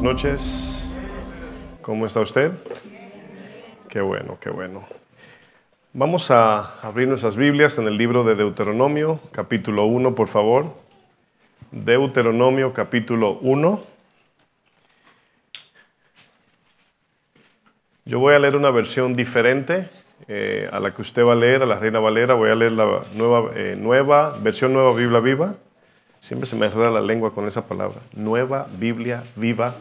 Buenas noches. ¿Cómo está usted? Qué bueno, qué bueno. Vamos a abrir nuestras Biblias en el libro de Deuteronomio, capítulo 1, por favor. Deuteronomio, capítulo 1. Yo voy a leer una versión diferente a la que usted va a leer, a la Reina Valera. Voy a leer la versión Nueva Biblia Viva. Siempre se me enreda la lengua con esa palabra. Nueva Biblia Viva.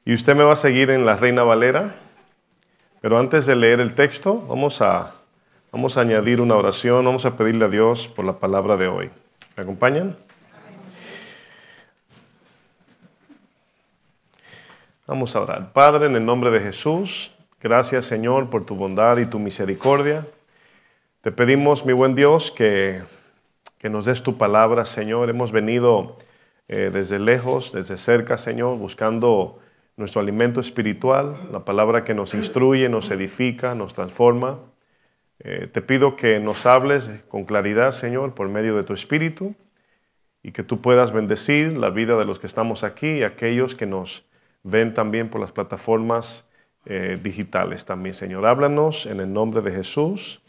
Y usted me va a seguir en la Reina Valera. Pero antes de leer el texto, vamos a añadir una oración. Vamos a pedirle a Dios por la palabra de hoy. ¿Me acompañan? Vamos a orar. Padre, en el nombre de Jesús, gracias, Señor, por tu bondad y tu misericordia. Te pedimos, mi buen Dios, que nos des tu palabra, Señor. Hemos venido desde lejos, desde cerca, Señor, buscando nuestro alimento espiritual, la palabra que nos instruye, nos edifica, nos transforma. Te pido que nos hables con claridad, Señor, por medio de tu Espíritu, y que tú puedas bendecir la vida de los que estamos aquí y aquellos que nos ven también por las plataformas digitales también, Señor. Háblanos en el nombre de Jesús.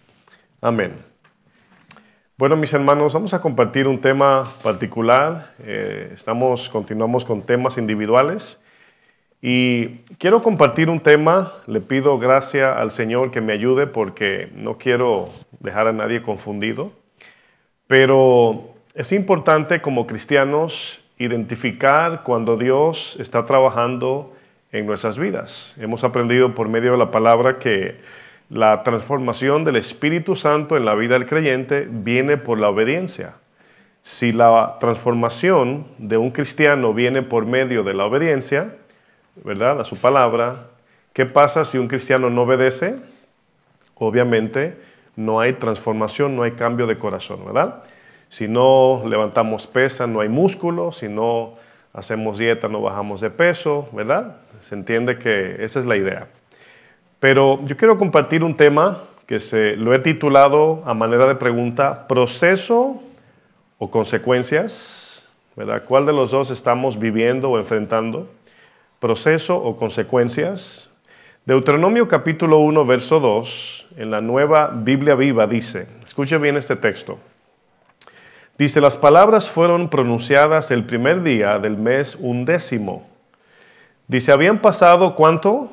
Amén. Bueno, mis hermanos, vamos a compartir un tema particular. Continuamos con temas individuales. Y quiero compartir un tema. Le pido gracia al Señor que me ayude porque no quiero dejar a nadie confundido. Pero es importante como cristianos identificar cuando Dios está trabajando en nuestras vidas. Hemos aprendido por medio de la palabra que la transformación del Espíritu Santo en la vida del creyente viene por la obediencia. Si la transformación de un cristiano viene por medio de la obediencia, ¿verdad?, a su palabra, ¿qué pasa si un cristiano no obedece? Obviamente no hay transformación, no hay cambio de corazón, ¿verdad? Si no levantamos pesa, no hay músculo. Si no hacemos dieta, no bajamos de peso, ¿verdad? Se entiende que esa es la idea. Pero yo quiero compartir un tema que lo he titulado a manera de pregunta: ¿proceso o consecuencias? ¿Verdad? ¿Cuál de los dos estamos viviendo o enfrentando? ¿Proceso o consecuencias? Deuteronomio capítulo 1, verso 2, en la Nueva Biblia Viva dice, escuche bien este texto. Dice, las palabras fueron pronunciadas el primer día del mes 11. Dice, habían pasado, ¿cuánto?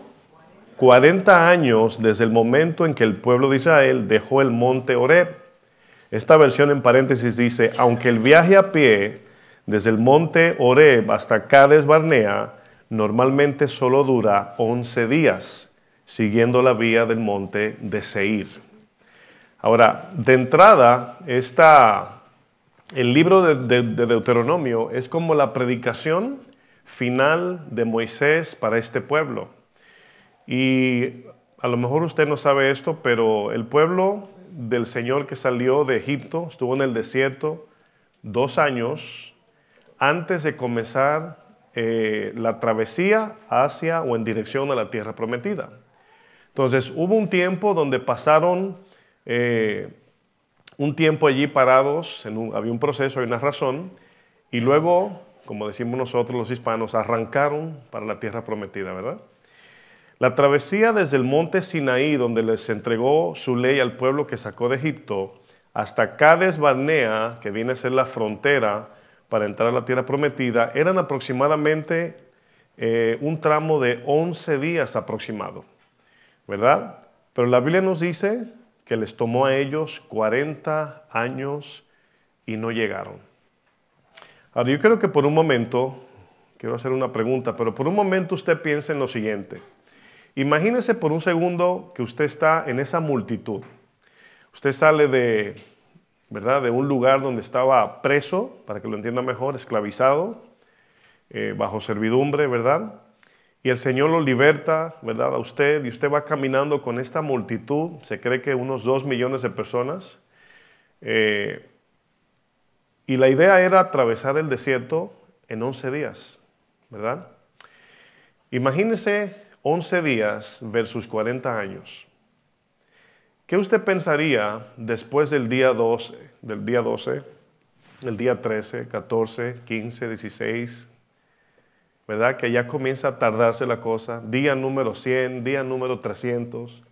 40 años desde el momento en que el pueblo de Israel dejó el monte Horeb. Esta versión en paréntesis dice, aunque el viaje a pie desde el monte Horeb hasta Cades Barnea normalmente solo dura 11 días, siguiendo la vía del monte de Seir. Ahora, de entrada, el libro de Deuteronomio es como la predicación final de Moisés para este pueblo. Y a lo mejor usted no sabe esto, pero el pueblo del Señor que salió de Egipto estuvo en el desierto 2 años antes de comenzar la travesía hacia o en dirección a la tierra prometida. Entonces hubo un tiempo donde pasaron un tiempo allí parados, había un proceso, hay una razón, y luego, como decimos nosotros los hispanos, arrancaron para la tierra prometida, ¿verdad? La travesía desde el monte Sinaí, donde les entregó su ley al pueblo que sacó de Egipto, hasta Cades Barnea, que viene a ser la frontera para entrar a la tierra prometida, eran aproximadamente un tramo de 11 días aproximado, ¿verdad? Pero la Biblia nos dice que les tomó a ellos 40 años y no llegaron. Ahora, yo creo que por un momento, quiero hacer una pregunta, pero por un momento usted piense en lo siguiente. Imagínese por un segundo que usted está en esa multitud. Usted sale ¿verdad?, de un lugar donde estaba preso, para que lo entienda mejor, esclavizado, bajo servidumbre, ¿verdad? Y el Señor lo liberta, ¿verdad?, a usted, y usted va caminando con esta multitud, se cree que unos 2 millones de personas, y la idea era atravesar el desierto en 11 días, ¿verdad? Imagínese 11 días versus 40 años. ¿Qué usted pensaría después del día 12, del día 13, 14, 15, 16, ¿verdad? Que ya comienza a tardarse la cosa. Día número 100, día número 300,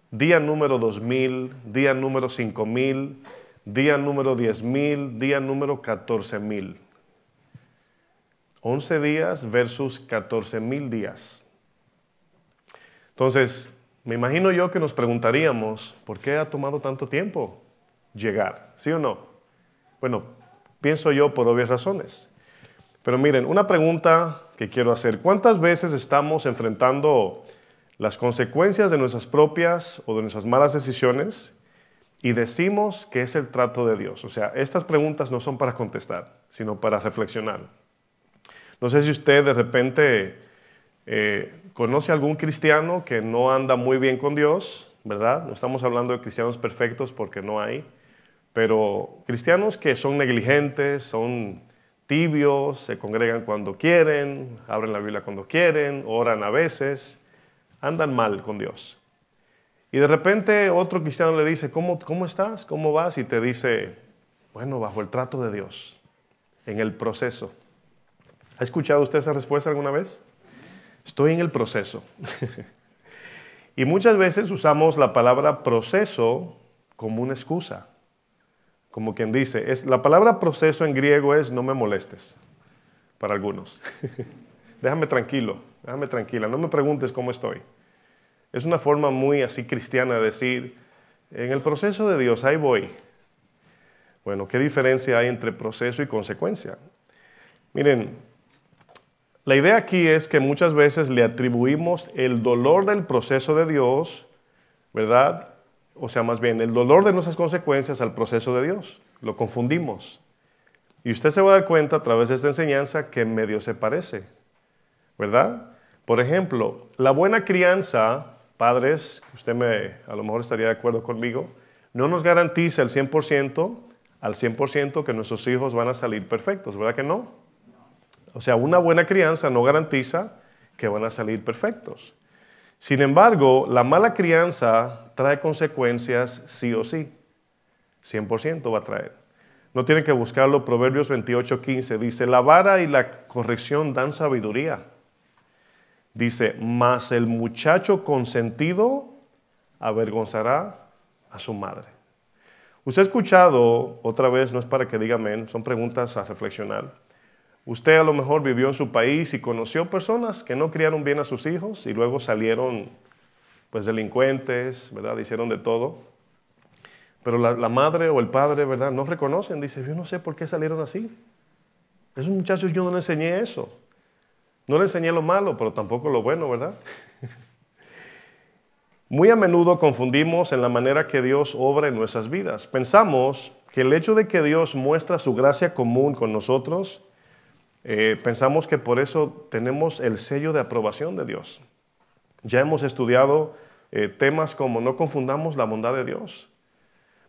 día número 2000, día número 5000, día número 10,000, día número 14,000. 11 días versus 14,000 días. Entonces, me imagino yo que nos preguntaríamos, ¿por qué ha tomado tanto tiempo llegar? ¿Sí o no? Bueno, pienso yo por obvias razones. Pero miren, una pregunta que quiero hacer. ¿Cuántas veces estamos enfrentando las consecuencias de nuestras propias o de nuestras malas decisiones y decimos que es el trato de Dios? O sea, estas preguntas no son para contestar, sino para reflexionar. No sé si usted de repente conoce a algún cristiano que no anda muy bien con Dios, ¿verdad? No estamos hablando de cristianos perfectos porque no hay, pero cristianos que son negligentes, son tibios, se congregan cuando quieren, abren la Biblia cuando quieren, oran a veces, andan mal con Dios. Y de repente otro cristiano le dice, ¿cómo estás? ¿Cómo vas? Y te dice, bueno, bajo el trato de Dios, en el proceso. ¿Ha escuchado usted esa respuesta alguna vez? Estoy en el proceso. Y muchas veces usamos la palabra proceso como una excusa. Como quien dice, la palabra proceso en griego es no me molestes, para algunos. Déjame tranquilo, déjame tranquila, no me preguntes cómo estoy. Es una forma muy así cristiana de decir, en el proceso de Dios, ahí voy. Bueno, ¿qué diferencia hay entre proceso y consecuencia? Miren, la idea aquí es que muchas veces le atribuimos el dolor del proceso de Dios, ¿verdad? O sea, más bien, el dolor de nuestras consecuencias al proceso de Dios. Lo confundimos. Y usted se va a dar cuenta a través de esta enseñanza que medio se parece, ¿verdad? Por ejemplo, la buena crianza, padres, usted a lo mejor estaría de acuerdo conmigo, no nos garantiza al 100% que nuestros hijos van a salir perfectos, ¿verdad que no? O sea, una buena crianza no garantiza que van a salir perfectos. Sin embargo, la mala crianza trae consecuencias sí o sí. 100% va a traer. No tienen que buscarlo. Proverbios 28:15 dice, la vara y la corrección dan sabiduría. Dice, mas el muchacho consentido avergonzará a su madre. Usted ha escuchado, otra vez, no es para que diga amén, son preguntas a reflexionar. Usted a lo mejor vivió en su país y conoció personas que no criaron bien a sus hijos y luego salieron pues delincuentes, ¿verdad? Hicieron de todo. Pero la madre o el padre, ¿verdad? No reconocen, dice, yo no sé por qué salieron así. Esos muchachos yo no les enseñé eso. No les enseñé lo malo, pero tampoco lo bueno, ¿verdad? Muy a menudo confundimos en la manera que Dios obra en nuestras vidas. Pensamos que el hecho de que Dios muestra su gracia común con nosotros, pensamos que por eso tenemos el sello de aprobación de Dios. Ya hemos estudiado temas como no confundamos la bondad de Dios,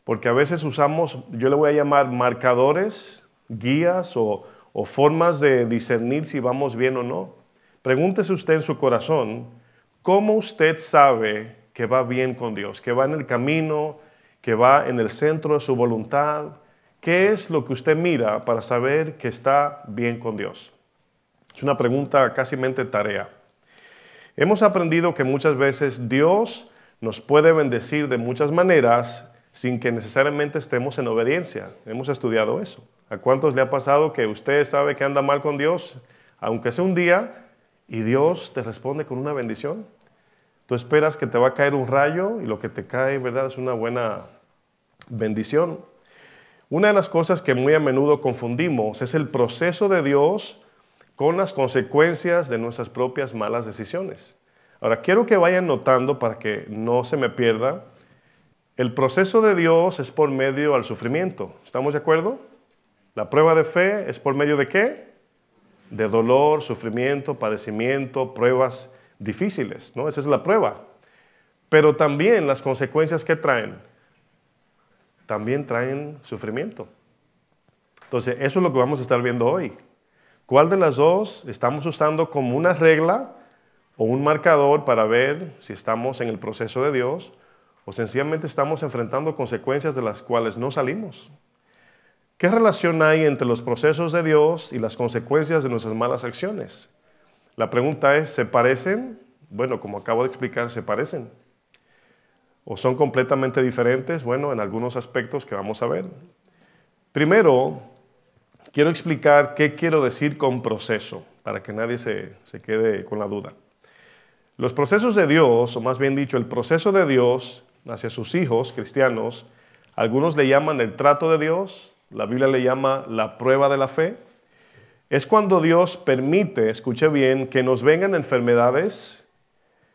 porque a veces usamos, yo le voy a llamar marcadores, guías o formas de discernir si vamos bien o no. Pregúntese usted en su corazón, ¿cómo usted sabe que va bien con Dios, que va en el camino, que va en el centro de su voluntad? ¿Qué es lo que usted mira para saber que está bien con Dios? Es una pregunta casi tarea. Hemos aprendido que muchas veces Dios nos puede bendecir de muchas maneras sin que necesariamente estemos en obediencia. Hemos estudiado eso. ¿A cuántos le ha pasado que usted sabe que anda mal con Dios, aunque sea un día, y Dios te responde con una bendición? Tú esperas que te va a caer un rayo y lo que te cae, ¿verdad?, es una buena bendición. Una de las cosas que muy a menudo confundimos es el proceso de Dios con las consecuencias de nuestras propias malas decisiones. Ahora, quiero que vayan notando para que no se me pierda. El proceso de Dios es por medio del sufrimiento. ¿Estamos de acuerdo? La prueba de fe es por medio de ¿qué? De dolor, sufrimiento, padecimiento, pruebas difíciles, ¿no? Esa es la prueba. Pero también las consecuencias que traen, también traen sufrimiento. Entonces, eso es lo que vamos a estar viendo hoy. ¿Cuál de las dos estamos usando como una regla o un marcador para ver si estamos en el proceso de Dios o sencillamente estamos enfrentando consecuencias de las cuales no salimos? ¿Qué relación hay entre los procesos de Dios y las consecuencias de nuestras malas acciones? La pregunta es, ¿se parecen? Bueno, como acabo de explicar, ¿se parecen? ¿O son completamente diferentes? Bueno, en algunos aspectos que vamos a ver. Primero, quiero explicar qué quiero decir con proceso, para que nadie se quede con la duda. Los procesos de Dios, o más bien dicho, el proceso de Dios hacia sus hijos cristianos, algunos le llaman el trato de Dios, la Biblia le llama la prueba de la fe. Es cuando Dios permite, escuche bien, que nos vengan enfermedades,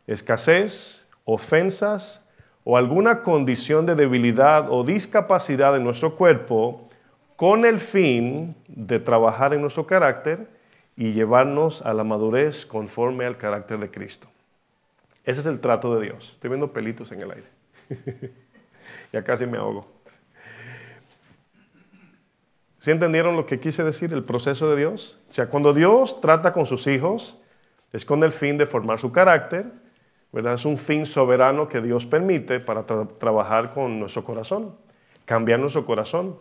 escasez, ofensas o alguna condición de debilidad o discapacidad en nuestro cuerpo con el fin de trabajar en nuestro carácter y llevarnos a la madurez conforme al carácter de Cristo. Ese es el trato de Dios. Estoy viendo pelitos en el aire. Ya casi me ahogo. ¿Sí entendieron lo que quise decir, el proceso de Dios? O sea, cuando Dios trata con sus hijos, es con el fin de formar su carácter, ¿verdad? Es un fin soberano que Dios permite para trabajar con nuestro corazón, cambiar nuestro corazón.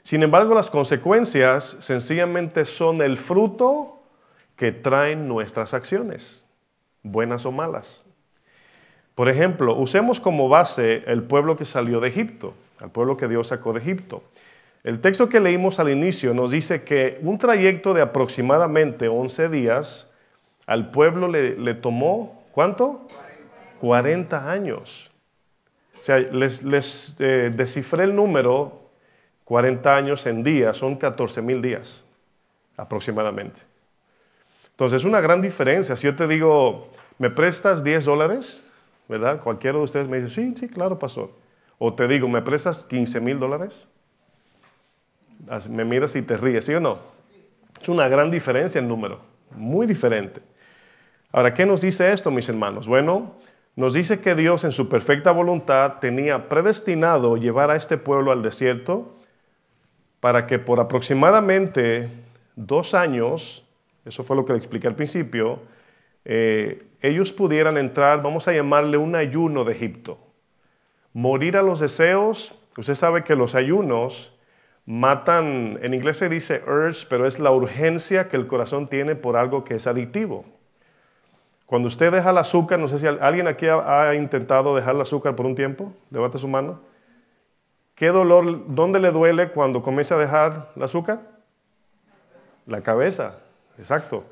Sin embargo, las consecuencias sencillamente son el fruto que traen nuestras acciones, buenas o malas. Por ejemplo, usemos como base el pueblo que salió de Egipto, al pueblo que Dios sacó de Egipto. El texto que leímos al inicio nos dice que un trayecto de aproximadamente 11 días al pueblo le tomó, ¿cuánto? 40 años. O sea, les descifré el número, 40 años en días, son 14,000 días aproximadamente. Entonces, es una gran diferencia. Si yo te digo, ¿me prestas $10? ¿Verdad? Cualquiera de ustedes me dice, sí, claro, pastor. O te digo, ¿me prestas $15,000? Me miras y te ríes, ¿sí o no? Es una gran diferencia en número, muy diferente. Ahora, ¿qué nos dice esto, mis hermanos? Bueno, nos dice que Dios en su perfecta voluntad tenía predestinado llevar a este pueblo al desierto para que por aproximadamente 2 años, eso fue lo que le expliqué al principio, ellos pudieran entrar, vamos a llamarle un ayuno de Egipto. Morir a los deseos. Usted sabe que los ayunos matan, en inglés se dice urge, pero es la urgencia que el corazón tiene por algo que es adictivo. Cuando usted deja el azúcar, no sé si alguien aquí ha intentado dejar el azúcar por un tiempo, levante su mano. ¿Qué dolor, dónde le duele cuando comienza a dejar el azúcar? La cabeza, exacto.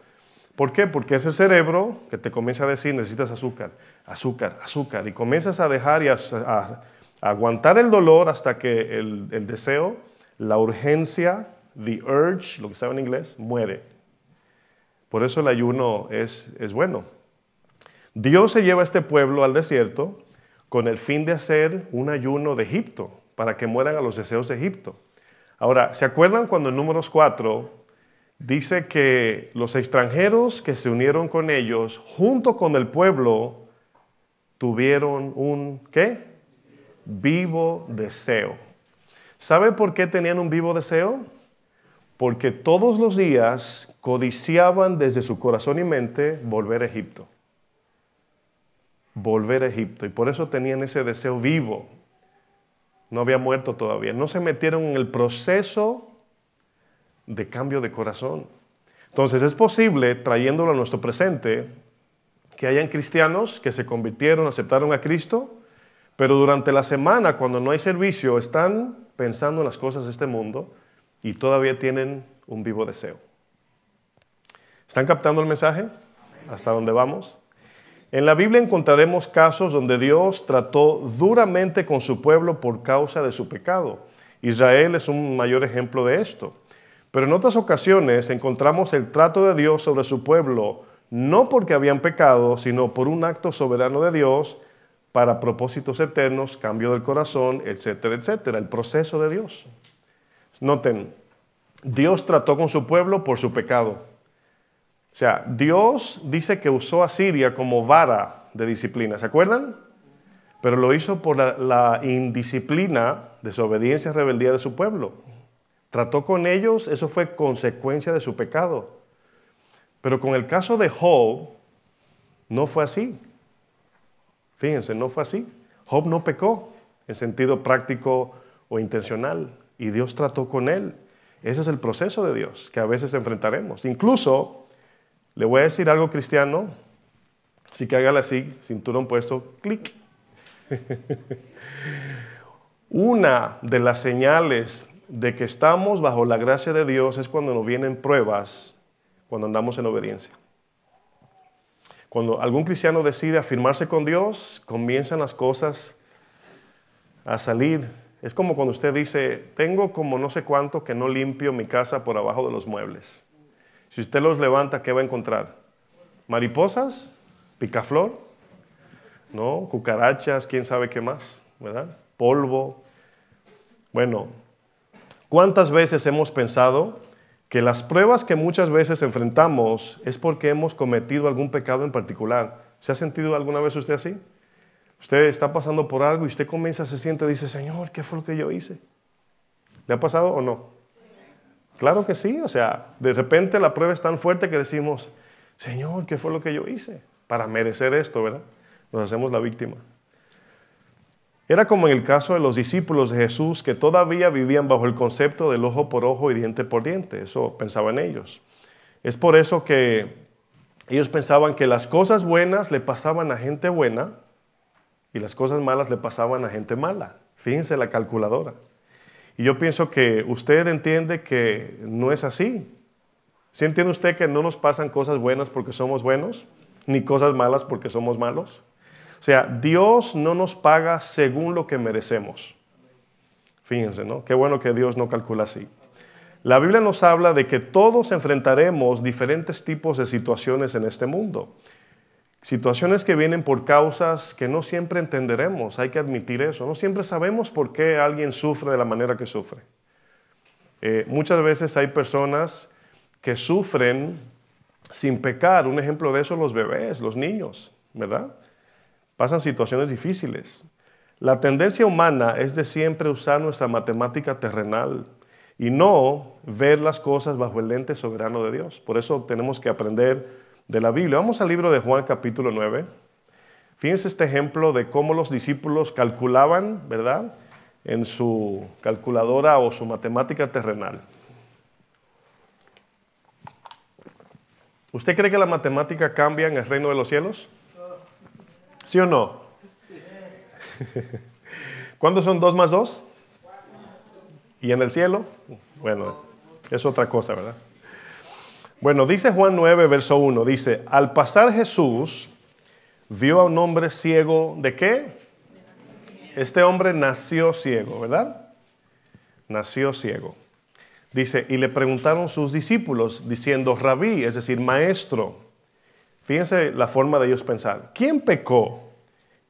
¿Por qué? Porque es el cerebro que te comienza a decir, necesitas azúcar, azúcar, azúcar, y comienzas a dejar y a aguantar el dolor hasta que el deseo, la urgencia, the urge, lo que sabe en inglés, muere. Por eso el ayuno es bueno. Dios se lleva a este pueblo al desierto con el fin de hacer un ayuno de Egipto, para que mueran a los deseos de Egipto. Ahora, ¿se acuerdan cuando en Números 4 dice que los extranjeros que se unieron con ellos, junto con el pueblo, tuvieron un, ¿qué? Vivo deseo. ¿Sabe por qué tenían un vivo deseo? Porque todos los días codiciaban desde su corazón y mente volver a Egipto. Volver a Egipto. Y por eso tenían ese deseo vivo. No había muerto todavía. No se metieron en el proceso de cambio de corazón. Entonces es posible, trayéndolo a nuestro presente, que hayan cristianos que se convirtieron, aceptaron a Cristo, pero durante la semana, cuando no hay servicio, están pensando en las cosas de este mundo y todavía tienen un vivo deseo. ¿Están captando el mensaje? ¿Hasta dónde vamos? En la Biblia encontraremos casos donde Dios trató duramente con su pueblo por causa de su pecado. Israel es un mayor ejemplo de esto. Pero en otras ocasiones encontramos el trato de Dios sobre su pueblo, no porque habían pecado, sino por un acto soberano de Dios para propósitos eternos, cambio del corazón, etcétera, etcétera. El proceso de Dios. Noten, Dios trató con su pueblo por su pecado. O sea, Dios dice que usó a Siria como vara de disciplina, ¿se acuerdan? Pero lo hizo por la indisciplina, desobediencia y rebeldía de su pueblo. Trató con ellos, eso fue consecuencia de su pecado. Pero con el caso de Job, no fue así. Fíjense, no fue así. Job no pecó en sentido práctico o intencional, y Dios trató con él. Ese es el proceso de Dios que a veces enfrentaremos. Incluso Le voy a decir algo cristiano, así que hágale así, cinturón puesto, clic. Una de las señales de que estamos bajo la gracia de Dios es cuando nos vienen pruebas, cuando andamos en obediencia. Cuando algún cristiano decide afirmarse con Dios, comienzan las cosas a salir. Es como cuando usted dice, tengo como no sé cuánto que no limpio mi casa por abajo de los muebles. Si usted los levanta, ¿qué va a encontrar? ¿Mariposas? ¿Picaflor? ¿No? ¿Cucarachas? ¿Quién sabe qué más? ¿Verdad? ¿Polvo? Bueno, ¿cuántas veces hemos pensado que las pruebas que muchas veces enfrentamos es porque hemos cometido algún pecado en particular? ¿Se ha sentido alguna vez usted así? Usted está pasando por algo y usted comienza, se siente y dice, Señor, ¿qué fue lo que yo hice? ¿Le ha pasado o no? Claro que sí, o sea, de repente la prueba es tan fuerte que decimos, Señor, ¿qué fue lo que yo hice para merecer esto, verdad? Nos hacemos la víctima. Era como en el caso de los discípulos de Jesús que todavía vivían bajo el concepto del ojo por ojo y diente por diente. Eso pensaban ellos. Es por eso que ellos pensaban que las cosas buenas le pasaban a gente buena y las cosas malas le pasaban a gente mala. Fíjense la calculadora. Y yo pienso que usted entiende que no es así. ¿Sí entiende usted que no nos pasan cosas buenas porque somos buenos, ni cosas malas porque somos malos? O sea, Dios no nos paga según lo que merecemos. Fíjense, ¿no? Qué bueno que Dios no calcula así. La Biblia nos habla de que todos enfrentaremos diferentes tipos de situaciones en este mundo. Situaciones que vienen por causas que no siempre entenderemos, hay que admitir eso. No siempre sabemos por qué alguien sufre de la manera que sufre. Muchas veces hay personas que sufren sin pecar. Un ejemplo de eso, los bebés, los niños, ¿verdad? Pasan situaciones difíciles. La tendencia humana es de siempre usar nuestra matemática terrenal y no ver las cosas bajo el lente soberano de Dios. Por eso tenemos que aprender de la Biblia. Vamos al libro de Juan capítulo 9. Fíjense este ejemplo de cómo los discípulos calculaban, ¿verdad? En su calculadora o su matemática terrenal. ¿Usted cree que la matemática cambia en el reino de los cielos? ¿Sí o no? ¿Cuántos son 2 más 2? ¿Y en el cielo? Bueno, es otra cosa, ¿verdad? Bueno, dice Juan 9, verso 1, dice, al pasar Jesús vio a un hombre ciego, ¿de qué? Este hombre nació ciego, ¿verdad? Nació ciego. Dice, y le preguntaron sus discípulos, diciendo, Rabí, es decir, maestro. Fíjense la forma de ellos pensar. ¿Quién pecó?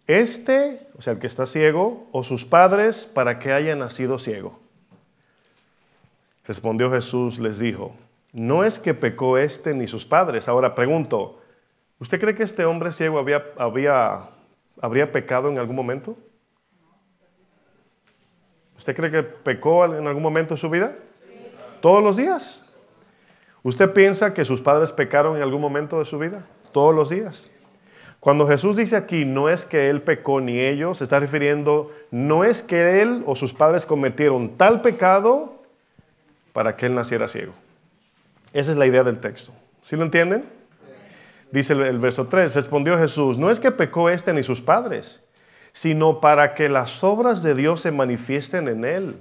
¿Este, o sea, el que está ciego, o sus padres para que haya nacido ciego? Respondió Jesús, les dijo, no es que pecó este ni sus padres. Ahora pregunto, ¿usted cree que este hombre ciego habría pecado en algún momento? ¿Usted cree que pecó en algún momento de su vida? ¿Todos los días? ¿Usted piensa que sus padres pecaron en algún momento de su vida? Todos los días. Cuando Jesús dice aquí, no es que él pecó ni ellos, se está refiriendo, no es que él o sus padres cometieron tal pecado para que él naciera ciego. Esa es la idea del texto. ¿Sí lo entienden? Dice el verso 3, respondió Jesús, no es que pecó este ni sus padres, sino para que las obras de Dios se manifiesten en él.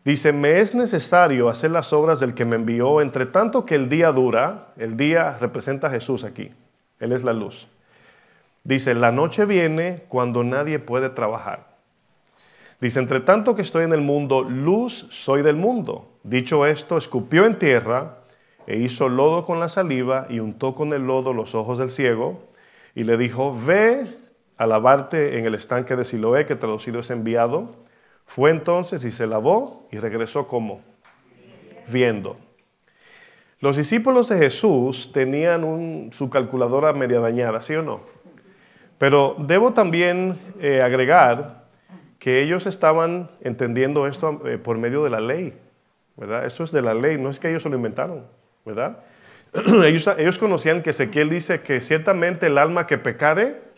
Dice, me es necesario hacer las obras del que me envió, entre tanto que el día dura. El día representa a Jesús aquí. Él es la luz. Dice, la noche viene cuando nadie puede trabajar. Dice, entre tanto que estoy en el mundo, luz soy del mundo. Dicho esto, escupió en tierra e hizo lodo con la saliva y untó con el lodo los ojos del ciego y le dijo, ve a lavarte en el estanque de Siloé, que traducido es enviado. Fue entonces y se lavó y regresó como viendo. Los discípulos de Jesús tenían su calculadora media dañada, ¿sí o no? Pero debo también agregar que ellos estaban entendiendo esto por medio de la ley, ¿verdad? Eso es de la ley, no es que ellos se lo inventaron, ¿verdad? Ellos conocían que Ezequiel dice que ciertamente el alma que pecare,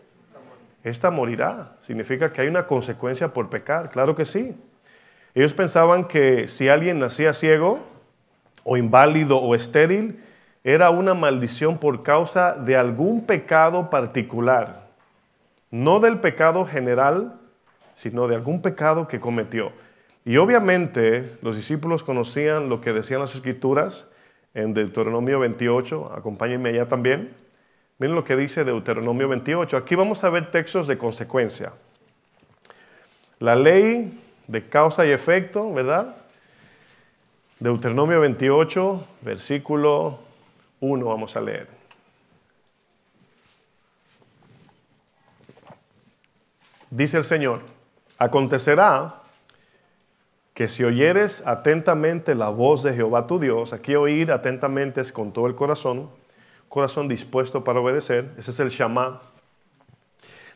esta morirá. Significa que hay una consecuencia por pecar, claro que sí. Ellos pensaban que si alguien nacía ciego, o inválido, o estéril, era una maldición por causa de algún pecado particular. No del pecado general, sino de algún pecado que cometió. Y obviamente los discípulos conocían lo que decían las Escrituras en Deuteronomio 28. Acompáñenme allá también. Miren lo que dice Deuteronomio 28. Aquí vamos a ver textos de consecuencia. La ley de causa y efecto, ¿verdad? Deuteronomio 28, versículo 1, vamos a leer. Dice el Señor: acontecerá que si oyeres atentamente la voz de Jehová tu Dios, aquí oír atentamente es con todo el corazón dispuesto para obedecer, ese es el Shama.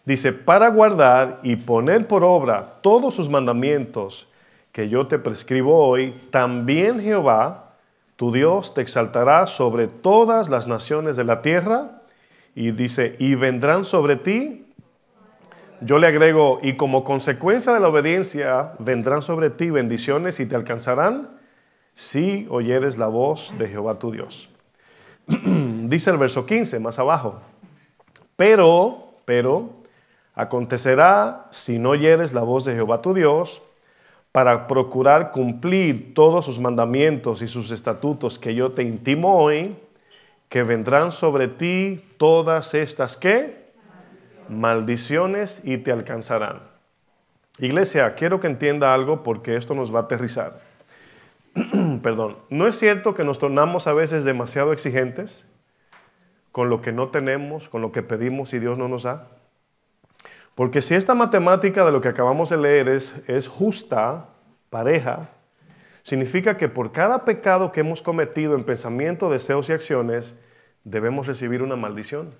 Dice, para guardar y poner por obra todos sus mandamientos que yo te prescribo hoy, también Jehová, tu Dios, te exaltará sobre todas las naciones de la tierra. Y dice, y vendrán sobre ti, yo le agrego, y como consecuencia de la obediencia, vendrán sobre ti bendiciones y te alcanzarán si oyeres la voz de Jehová tu Dios. Dice el verso 15, más abajo, pero, acontecerá si no oyeres la voz de Jehová tu Dios, para procurar cumplir todos sus mandamientos y sus estatutos que yo te intimo hoy, que vendrán sobre ti todas estas, ¿qué? Maldiciones y te alcanzarán. Iglesia, quiero que entienda algo porque esto nos va a aterrizar. Perdón, ¿no es cierto que nos tornamos a veces demasiado exigentes con lo que no tenemos, con lo que pedimos y Dios no nos da? Porque si esta matemática de lo que acabamos de leer es justa, pareja, significa que por cada pecado que hemos cometido en pensamiento, deseos y acciones, debemos recibir una maldición.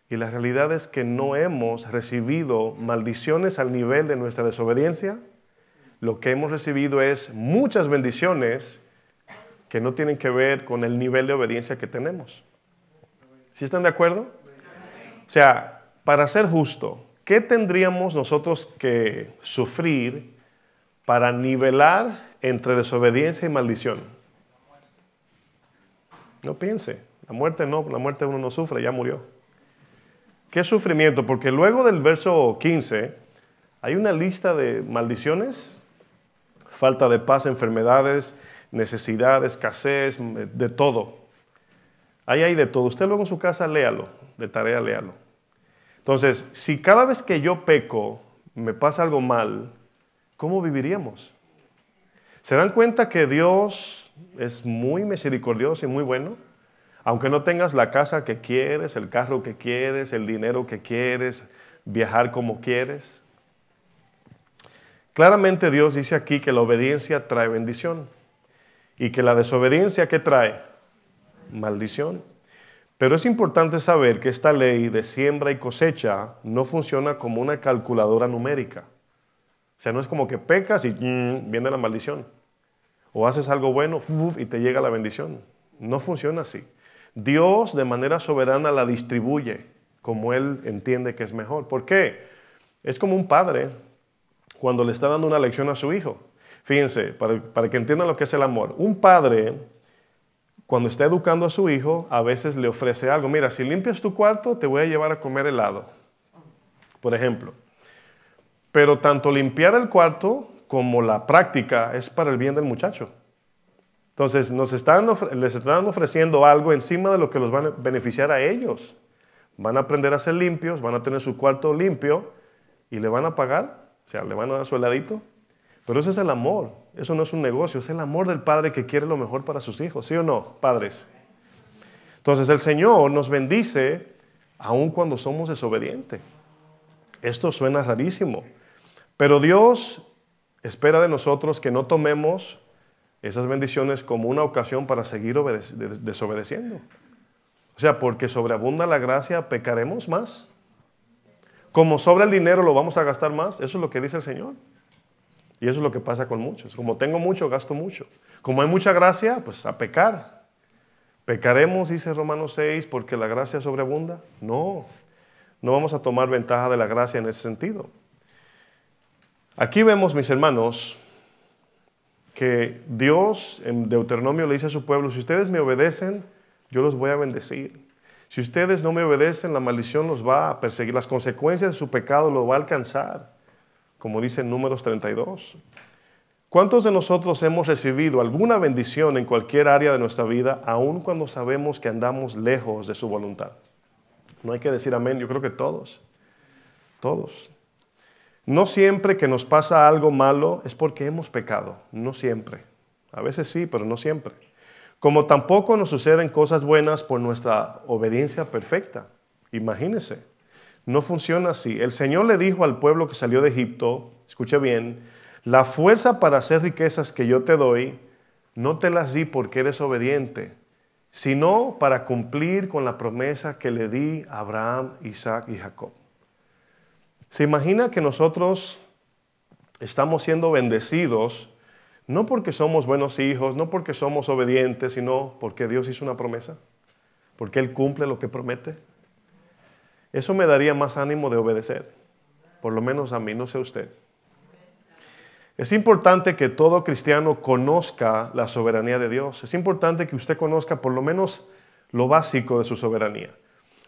Y la realidad es que no hemos recibido maldiciones al nivel de nuestra desobediencia. Lo que hemos recibido es muchas bendiciones que no tienen que ver con el nivel de obediencia que tenemos. ¿Sí están de acuerdo? O sea, para ser justo, ¿qué tendríamos nosotros que sufrir para nivelar entre desobediencia y maldición? No piense, la muerte no, la muerte uno no sufre, ya murió. ¿Qué sufrimiento? Porque luego del verso 15 hay una lista de maldiciones, falta de paz, enfermedades, necesidad, escasez, de todo. Ahí hay de todo. Usted luego en su casa léalo, de tarea léalo. Entonces, si cada vez que yo peco me pasa algo mal, ¿cómo viviríamos? ¿Se dan cuenta que Dios es muy misericordioso y muy bueno? Aunque no tengas la casa que quieres, el carro que quieres, el dinero que quieres, viajar como quieres. Claramente Dios dice aquí que la obediencia trae bendición y que la desobediencia, ¿qué trae? Maldición. Pero es importante saber que esta ley de siembra y cosecha no funciona como una calculadora numérica. O sea, no es como que pecas y viene la maldición. O haces algo bueno y te llega la bendición. No funciona así. Dios de manera soberana la distribuye como Él entiende que es mejor. ¿Por qué? Es como un padre cuando le está dando una lección a su hijo. Fíjense, para que entiendan lo que es el amor. Un padre, cuando está educando a su hijo, a veces le ofrece algo. Mira, si limpias tu cuarto, te voy a llevar a comer helado, por ejemplo. Pero tanto limpiar el cuarto como la práctica es para el bien del muchacho. Entonces, les están ofreciendo algo encima de lo que los van a beneficiar a ellos. Van a aprender a ser limpios, van a tener su cuarto limpio y le van a pagar, o sea, le van a dar su heladito. Pero ese es el amor, eso no es un negocio, es el amor del padre que quiere lo mejor para sus hijos, ¿sí o no, padres? Entonces, el Señor nos bendice aun cuando somos desobedientes. Esto suena rarísimo, pero Dios espera de nosotros que no tomemos esas bendiciones como una ocasión para seguir desobedeciendo. O sea, porque sobreabunda la gracia, pecaremos más. Como sobra el dinero, lo vamos a gastar más. Eso es lo que dice el Señor. Y eso es lo que pasa con muchos. Como tengo mucho, gasto mucho. Como hay mucha gracia, pues a pecar. ¿Pecaremos, dice Romanos 6, porque la gracia sobreabunda? No, no vamos a tomar ventaja de la gracia en ese sentido. Aquí vemos, mis hermanos, que Dios en Deuteronomio le dice a su pueblo, si ustedes me obedecen, yo los voy a bendecir. Si ustedes no me obedecen, la maldición los va a perseguir. Las consecuencias de su pecado los va a alcanzar, como dice en Números 32. ¿Cuántos de nosotros hemos recibido alguna bendición en cualquier área de nuestra vida, aun cuando sabemos que andamos lejos de su voluntad? No hay que decir amén, yo creo que todos. Todos. No siempre que nos pasa algo malo es porque hemos pecado, no siempre. A veces sí, pero no siempre. Como tampoco nos suceden cosas buenas por nuestra obediencia perfecta. Imagínense, no funciona así. El Señor le dijo al pueblo que salió de Egipto, escuche bien, la fuerza para hacer riquezas que yo te doy, no te las di porque eres obediente, sino para cumplir con la promesa que le di a Abraham, Isaac y Jacob. ¿Se imagina que nosotros estamos siendo bendecidos no porque somos buenos hijos, no porque somos obedientes, sino porque Dios hizo una promesa? Porque Él cumple lo que promete. Eso me daría más ánimo de obedecer. Por lo menos a mí, no sé usted. Es importante que todo cristiano conozca la soberanía de Dios. Es importante que usted conozca por lo menos lo básico de su soberanía.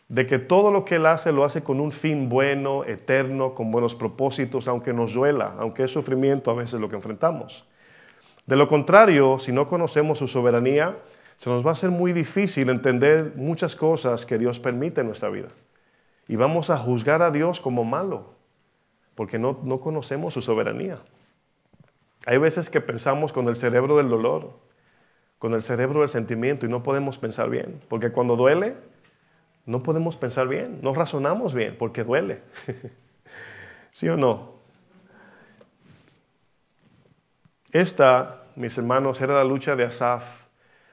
De que todo lo que Él hace, lo hace con un fin bueno, eterno, con buenos propósitos, aunque nos duela, aunque es sufrimiento a veces lo que enfrentamos. De lo contrario, si no conocemos su soberanía, se nos va a hacer muy difícil entender muchas cosas que Dios permite en nuestra vida. Y vamos a juzgar a Dios como malo, porque no conocemos su soberanía. Hay veces que pensamos con el cerebro del dolor, con el cerebro del sentimiento, y no podemos pensar bien, porque cuando duele, no podemos pensar bien, no razonamos bien, porque duele. ¿Sí o no? Esta, mis hermanos, era la lucha de Asaf,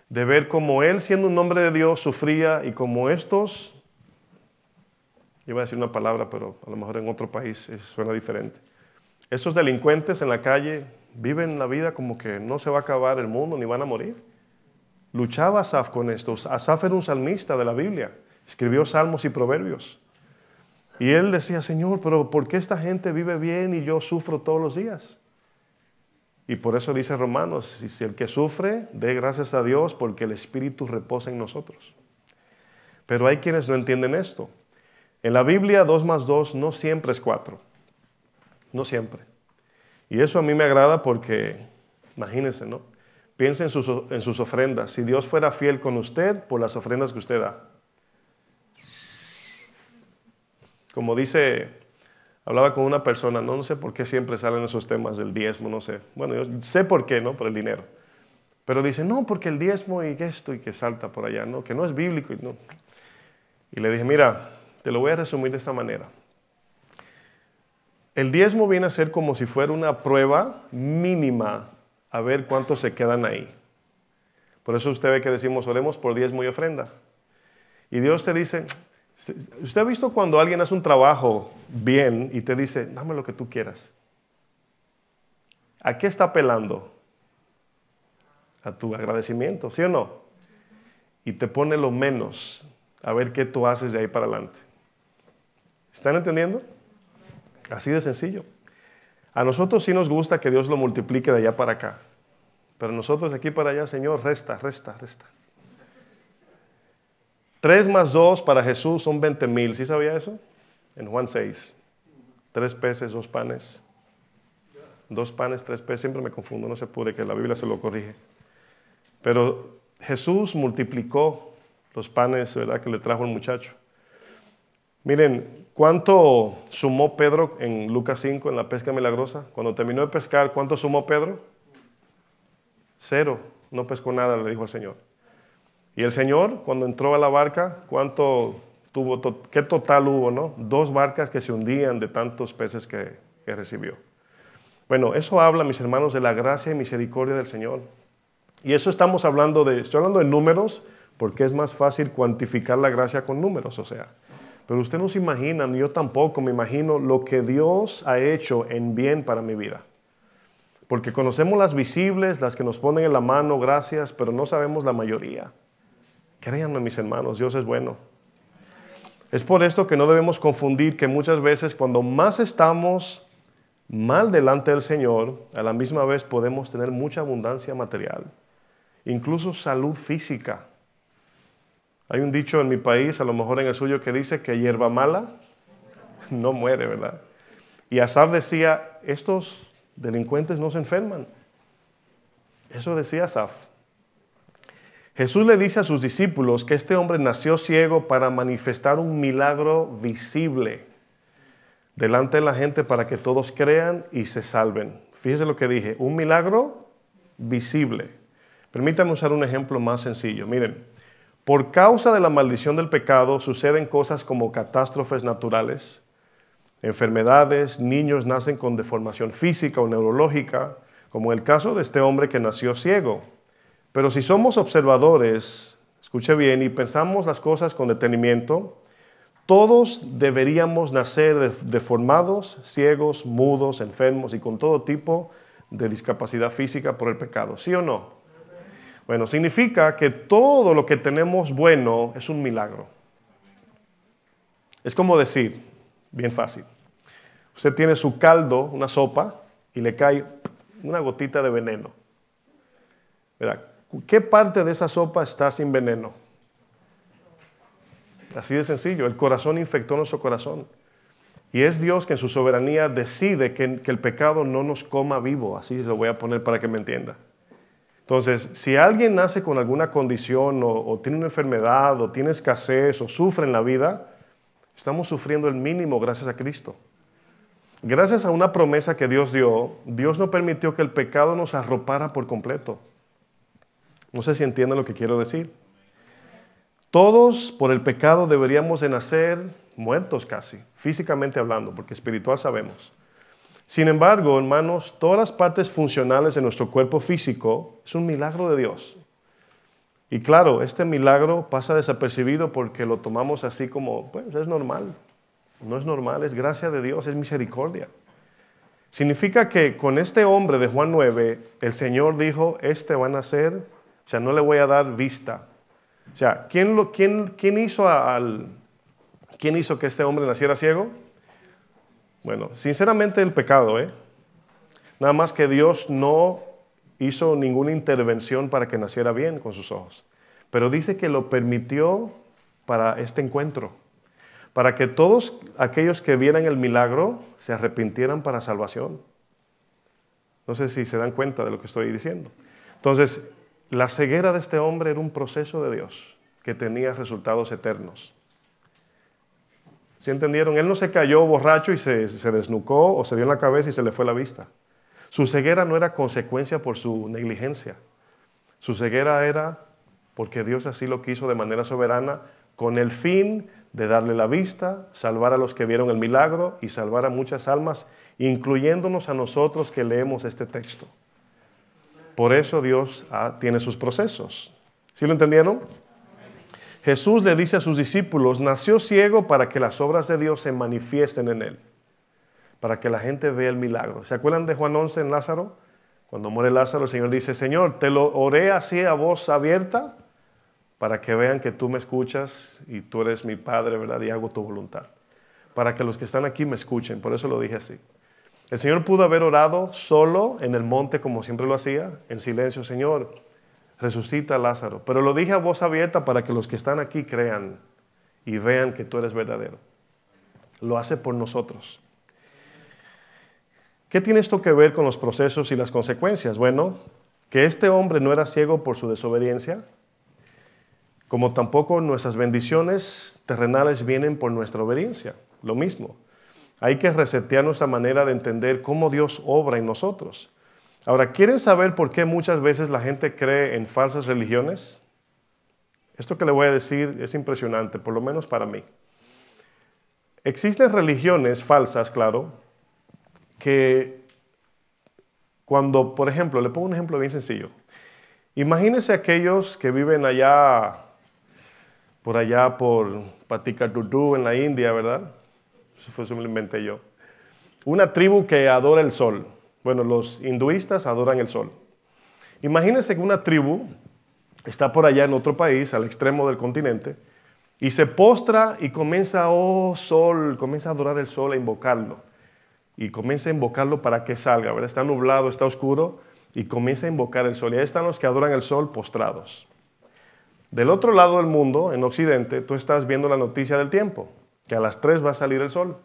de ver cómo él, siendo un hombre de Dios, sufría, y como estos, iba a decir una palabra, pero a lo mejor en otro país suena diferente. Estos delincuentes en la calle viven la vida como que no se va a acabar el mundo ni van a morir. Luchaba Asaf con estos. Asaf era un salmista de la Biblia, escribió salmos y proverbios. Y él decía, Señor, pero ¿por qué esta gente vive bien y yo sufro todos los días? Y por eso dice Romanos, si el que sufre, dé gracias a Dios porque el Espíritu reposa en nosotros. Pero hay quienes no entienden esto. En la Biblia 2 más 2 no siempre es 4. No siempre. Y eso a mí me agrada porque, imagínense, ¿no? Piensen en sus ofrendas. Si Dios fuera fiel con usted por las ofrendas que usted da. Como dice, hablaba con una persona, no sé por qué siempre salen esos temas del diezmo, no sé. Bueno, yo sé por qué, ¿no? Por el dinero. Pero dice, no, porque el diezmo y esto y que salta por allá, ¿no? Que no es bíblico. No. Y le dije, mira, te lo voy a resumir de esta manera. El diezmo viene a ser como si fuera una prueba mínima a ver cuántos se quedan ahí. Por eso usted ve que decimos, oremos por diezmo y ofrenda. Y Dios te dice, ¿usted ha visto cuando alguien hace un trabajo bien y te dice, dame lo que tú quieras? ¿A qué está apelando? A tu agradecimiento, ¿sí o no? Y te pone lo menos a ver qué tú haces de ahí para adelante. ¿Están entendiendo? Así de sencillo. A nosotros sí nos gusta que Dios lo multiplique de allá para acá. Pero nosotros de aquí para allá, Señor, resta. 3 más 2 para Jesús son 20,000. ¿Sí sabía eso? En Juan 6. 3 peces, 2 panes. 2 panes, 3 peces. Siempre me confundo, no se apure, que la Biblia se lo corrige. Pero Jesús multiplicó los panes, ¿verdad?, que le trajo el muchacho. Miren, ¿cuánto sumó Pedro en Lucas 5 en la pesca milagrosa? Cuando terminó de pescar, ¿cuánto sumó Pedro? 0, no pescó nada, le dijo al Señor. Y el Señor, cuando entró a la barca, ¿cuánto tuvo? ¿Qué total hubo, no? 2 barcas que se hundían de tantos peces que recibió. Bueno, eso habla, mis hermanos, de la gracia y misericordia del Señor. Y eso estoy hablando de números, porque es más fácil cuantificar la gracia con números, o sea. Pero usted no se imagina, ni yo tampoco me imagino lo que Dios ha hecho en bien para mi vida. Porque conocemos las visibles, las que nos ponen en la mano, gracias, pero no sabemos la mayoría. Créanme, mis hermanos, Dios es bueno. Es por esto que no debemos confundir que muchas veces cuando más estamos mal delante del Señor, a la misma vez podemos tener mucha abundancia material, incluso salud física. Hay un dicho en mi país, a lo mejor en el suyo, que dice que hierba mala no muere, ¿verdad? Y Asaf decía, estos delincuentes no se enferman. Eso decía Asaf. Jesús le dice a sus discípulos que este hombre nació ciego para manifestar un milagro visible delante de la gente para que todos crean y se salven. Fíjese lo que dije, un milagro visible. Permítanme usar un ejemplo más sencillo. Miren, por causa de la maldición del pecado suceden cosas como catástrofes naturales, enfermedades, niños nacen con deformación física o neurológica, como el caso de este hombre que nació ciego. Pero si somos observadores, escuche bien, y pensamos las cosas con detenimiento, todos deberíamos nacer deformados, ciegos, mudos, enfermos y con todo tipo de discapacidad física por el pecado. ¿Sí o no? Bueno, significa que todo lo que tenemos bueno es un milagro. Es como decir, bien fácil, usted tiene su caldo, una sopa, y le cae una gotita de veneno. ¿Verdad? ¿Qué parte de esa sopa está sin veneno? Así de sencillo, el corazón infectó nuestro corazón. Y es Dios que en su soberanía decide que el pecado no nos coma vivo. Así se lo voy a poner para que me entienda. Entonces, si alguien nace con alguna condición o tiene una enfermedad o tiene escasez o sufre en la vida, estamos sufriendo el mínimo gracias a Cristo. Gracias a una promesa que Dios dio, Dios no permitió que el pecado nos arropara por completo. No sé si entienden lo que quiero decir. Todos por el pecado deberíamos de nacer muertos casi, físicamente hablando, porque espiritual sabemos. Sin embargo, hermanos, todas las partes funcionales de nuestro cuerpo físico es un milagro de Dios. Y claro, este milagro pasa desapercibido porque lo tomamos así como, pues es normal. No es normal, es gracia de Dios, es misericordia. Significa que con este hombre de Juan 9, el Señor dijo, este va a nacer, o sea, no le voy a dar vista. O sea, ¿quién hizo que este hombre naciera ciego? Bueno, sinceramente el pecado, Nada más que Dios no hizo ninguna intervención para que naciera bien con sus ojos. Pero dice que lo permitió para este encuentro. Para que todos aquellos que vieran el milagro se arrepintieran para salvación. No sé si se dan cuenta de lo que estoy diciendo. Entonces, la ceguera de este hombre era un proceso de Dios que tenía resultados eternos. ¿Sí entendieron? Él no se cayó borracho y se desnucó o se dio en la cabeza y se le fue la vista. Su ceguera no era consecuencia por su negligencia. Su ceguera era porque Dios así lo quiso de manera soberana con el fin de darle la vista, salvar a los que vieron el milagro y salvar a muchas almas, incluyéndonos a nosotros que leemos este texto. Por eso Dios tiene sus procesos. ¿Sí lo entendieron? Jesús le dice a sus discípulos, nació ciego para que las obras de Dios se manifiesten en él, para que la gente vea el milagro. ¿Se acuerdan de Juan 11 en Lázaro? Cuando muere Lázaro, el Señor dice, Señor, te lo oré así a voz abierta, para que vean que tú me escuchas y tú eres mi Padre, ¿verdad? Y hago tu voluntad. Para que los que están aquí me escuchen, por eso lo dije así. El Señor pudo haber orado solo en el monte como siempre lo hacía, en silencio, Señor, resucita a Lázaro. Pero lo dije a voz abierta para que los que están aquí crean y vean que tú eres verdadero. Lo hace por nosotros. ¿Qué tiene esto que ver con los procesos y las consecuencias? Bueno, que este hombre no era ciego por su desobediencia, como tampoco nuestras bendiciones terrenales vienen por nuestra obediencia. Lo mismo. Hay que resetear nuestra manera de entender cómo Dios obra en nosotros. Ahora, ¿quieren saber por qué muchas veces la gente cree en falsas religiones? Esto que le voy a decir es impresionante, por lo menos para mí. Existen religiones falsas, claro, que cuando, por ejemplo, le pongo un ejemplo bien sencillo. Imagínense aquellos que viven por allá por Paticatutú en la India, ¿verdad? Eso me lo inventé yo. Una tribu que adora el sol. Bueno, los hinduistas adoran el sol. Imagínense que una tribu está por allá en otro país, al extremo del continente, y se postra y comienza, oh sol, comienza a adorar el sol, a invocarlo. Y comienza a invocarlo para que salga, ¿verdad? Está nublado, está oscuro, y comienza a invocar el sol. Y ahí están los que adoran el sol postrados. Del otro lado del mundo, en Occidente, tú estás viendo la noticia del tiempo, que a las 3 va a salir el sol.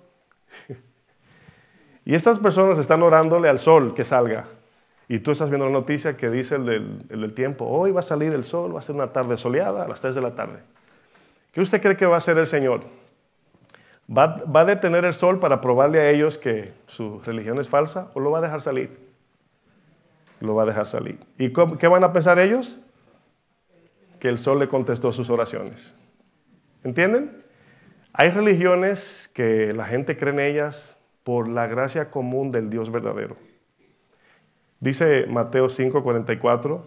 Y estas personas están orándole al sol que salga. Y tú estás viendo la noticia que dice el del tiempo, hoy va a salir el sol, va a ser una tarde soleada a las 3 de la tarde. ¿Qué usted cree que va a hacer el Señor? ¿Va a detener el sol para probarle a ellos que su religión es falsa o lo va a dejar salir? Lo va a dejar salir. ¿Y qué van a pensar ellos? Que el sol le contestó sus oraciones. ¿Entienden? Hay religiones que la gente cree en ellas por la gracia común del Dios verdadero. Dice Mateo 5:44,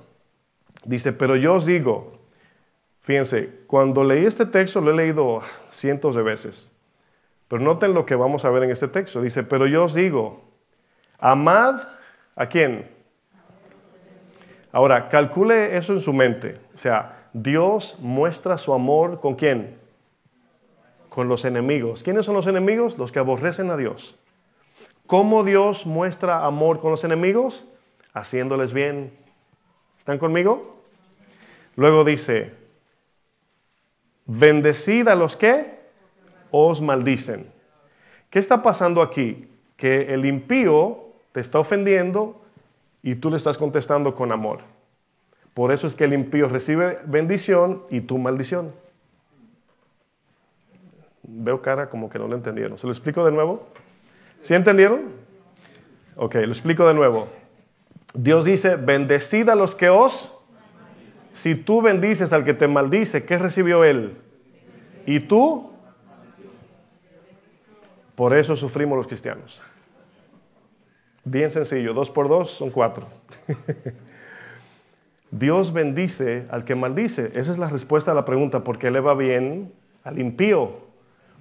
dice, pero yo os digo, fíjense, cuando leí este texto lo he leído cientos de veces, pero noten lo que vamos a ver en este texto. Dice, pero yo os digo, amad, ¿a quién? Ahora, calcule eso en su mente. O sea, Dios muestra su amor ¿con quién? Con los enemigos. ¿Quiénes son los enemigos? Los que aborrecen a Dios. ¿Cómo Dios muestra amor con los enemigos? Haciéndoles bien. ¿Están conmigo? Luego dice, bendecid a los que os maldicen. ¿Qué está pasando aquí? Que el impío te está ofendiendo y tú le estás contestando con amor. Por eso es que el impío recibe bendición y tú maldición. Veo cara como que no lo entendieron. ¿Se lo explico de nuevo? ¿Sí entendieron? Ok, lo explico de nuevo. Dios dice, bendecid a los que os... Si tú bendices al que te maldice, ¿qué recibió él? ¿Y tú? Por eso sufrimos los cristianos. Bien sencillo, 2 por 2 son 4. Dios bendice al que maldice. Esa es la respuesta a la pregunta, ¿por qué le va bien al impío?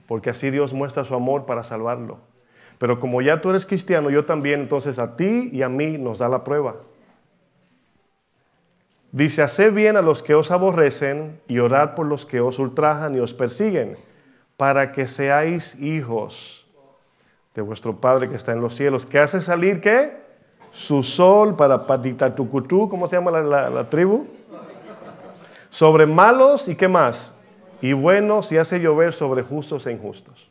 Porque así Dios muestra su amor para salvarlo. Pero como ya tú eres cristiano, yo también, entonces a ti y a mí nos da la prueba. Dice, haced bien a los que os aborrecen y orad por los que os ultrajan y os persiguen, para que seáis hijos de vuestro Padre que está en los cielos, que hace salir, ¿qué? Su sol para Patitatucutú, ¿cómo se llama la tribu? Sobre malos y ¿qué más? Y buenos, y hace llover sobre justos e injustos.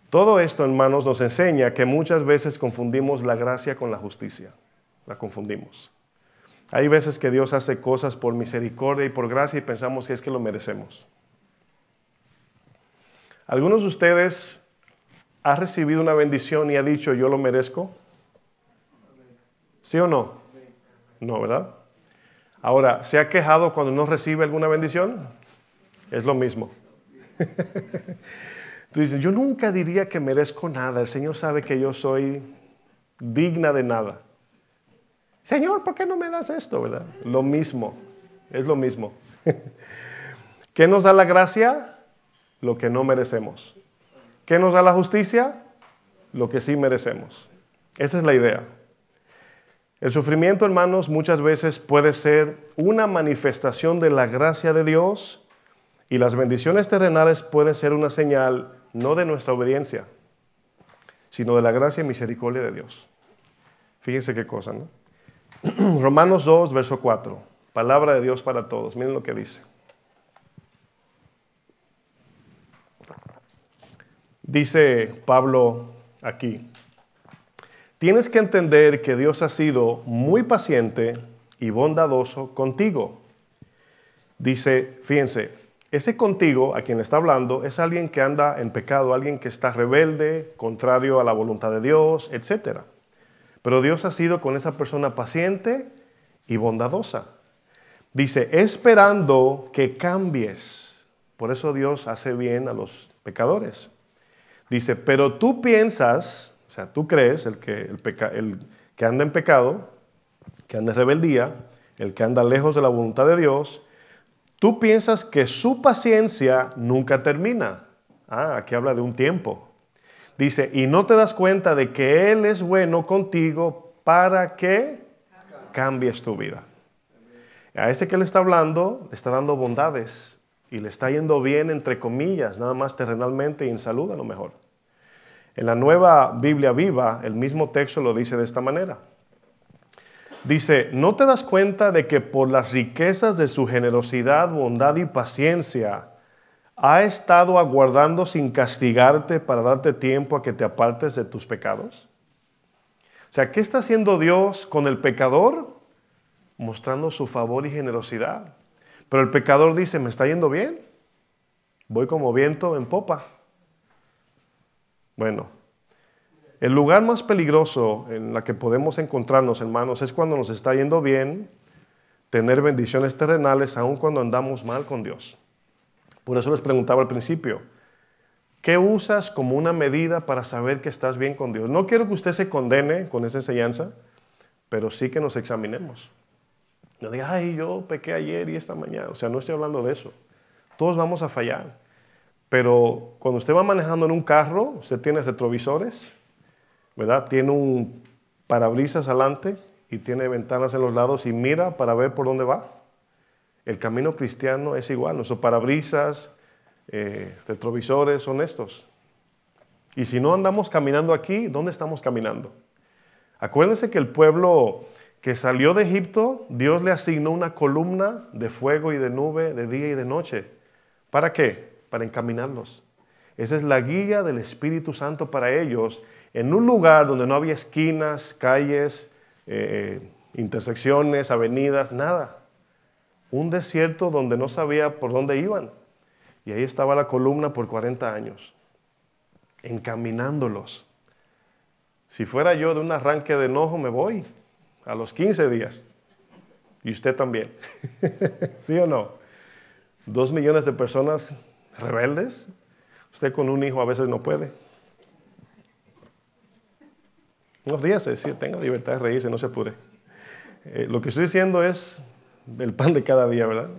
Todo esto, hermanos, nos enseña que muchas veces confundimos la gracia con la justicia. La confundimos. Hay veces que Dios hace cosas por misericordia y por gracia y pensamos que es que lo merecemos. ¿Algunos de ustedes han recibido una bendición y ha dicho yo lo merezco? ¿Sí o no? No, ¿verdad? Ahora, ¿se ha quejado cuando no recibe alguna bendición? Es lo mismo. Tú dices, yo nunca diría que merezco nada. El Señor sabe que yo soy digna de nada. Señor, ¿por qué no me das esto? ¿Verdad? Lo mismo, es lo mismo. ¿Qué nos da la gracia? Lo que no merecemos. ¿Qué nos da la justicia? Lo que sí merecemos. Esa es la idea. El sufrimiento, hermanos, muchas veces puede ser una manifestación de la gracia de Dios y las bendiciones terrenales pueden ser una señal no de nuestra obediencia, sino de la gracia y misericordia de Dios. Fíjense qué cosa, ¿no? Romanos 2, verso 4. Palabra de Dios para todos. Miren lo que dice. Dice Pablo aquí. Tienes que entender que Dios ha sido muy paciente y bondadoso contigo. Dice, fíjense, ese contigo a quien está hablando es alguien que anda en pecado, alguien que está rebelde, contrario a la voluntad de Dios, etc. Pero Dios ha sido con esa persona paciente y bondadosa. Dice, esperando que cambies. Por eso Dios hace bien a los pecadores. Dice, pero tú piensas, o sea, tú crees, el que anda en pecado, que anda en rebeldía, el que anda lejos de la voluntad de Dios, tú piensas que su paciencia nunca termina. Aquí habla de un tiempo. Dice, y no te das cuenta de que Él es bueno contigo para que cambies tu vida. A ese que le está hablando, le está dando bondades y le está yendo bien, entre comillas, nada más terrenalmente y en salud a lo mejor. En la Nueva Biblia Viva, el mismo texto lo dice de esta manera. Dice, ¿no te das cuenta de que por las riquezas de su generosidad, bondad y paciencia, ha estado aguardando sin castigarte para darte tiempo a que te apartes de tus pecados? O sea, ¿qué está haciendo Dios con el pecador? Mostrando su favor y generosidad. Pero el pecador dice, me está yendo bien. Voy como viento en popa. Bueno, el lugar más peligroso en la que podemos encontrarnos, hermanos, es cuando nos está yendo bien, tener bendiciones terrenales, aun cuando andamos mal con Dios. Por eso les preguntaba al principio, ¿qué usas como una medida para saber que estás bien con Dios? No quiero que usted se condene con esa enseñanza, pero sí que nos examinemos. No diga, ay, yo pequé ayer y esta mañana. O sea, no estoy hablando de eso. Todos vamos a fallar. Pero cuando usted va manejando en un carro, usted tiene retrovisores, ¿verdad? Tiene un parabrisas adelante y tiene ventanas en los lados y mira para ver por dónde va. El camino cristiano es igual. Nuestros parabrisas, retrovisores son estos. Y si no andamos caminando aquí, ¿dónde estamos caminando? Acuérdense que el pueblo que salió de Egipto, Dios le asignó una columna de fuego y de nube de día y de noche. ¿Para qué? Para encaminarlos. Esa es la guía del Espíritu Santo para ellos en un lugar donde no había esquinas, calles, intersecciones, avenidas, nada. Un desierto donde no sabía por dónde iban. Y ahí estaba la columna por 40 años, encaminándolos. Si fuera yo de un arranque de enojo, me voy a los 15 días. Y usted también. ¿Sí o no? 2 millones de personas rebeldes. Usted con un hijo a veces no puede. No ríase, sí, tenga libertad de reírse, no se apure. Lo que estoy diciendo es el pan de cada día, ¿verdad?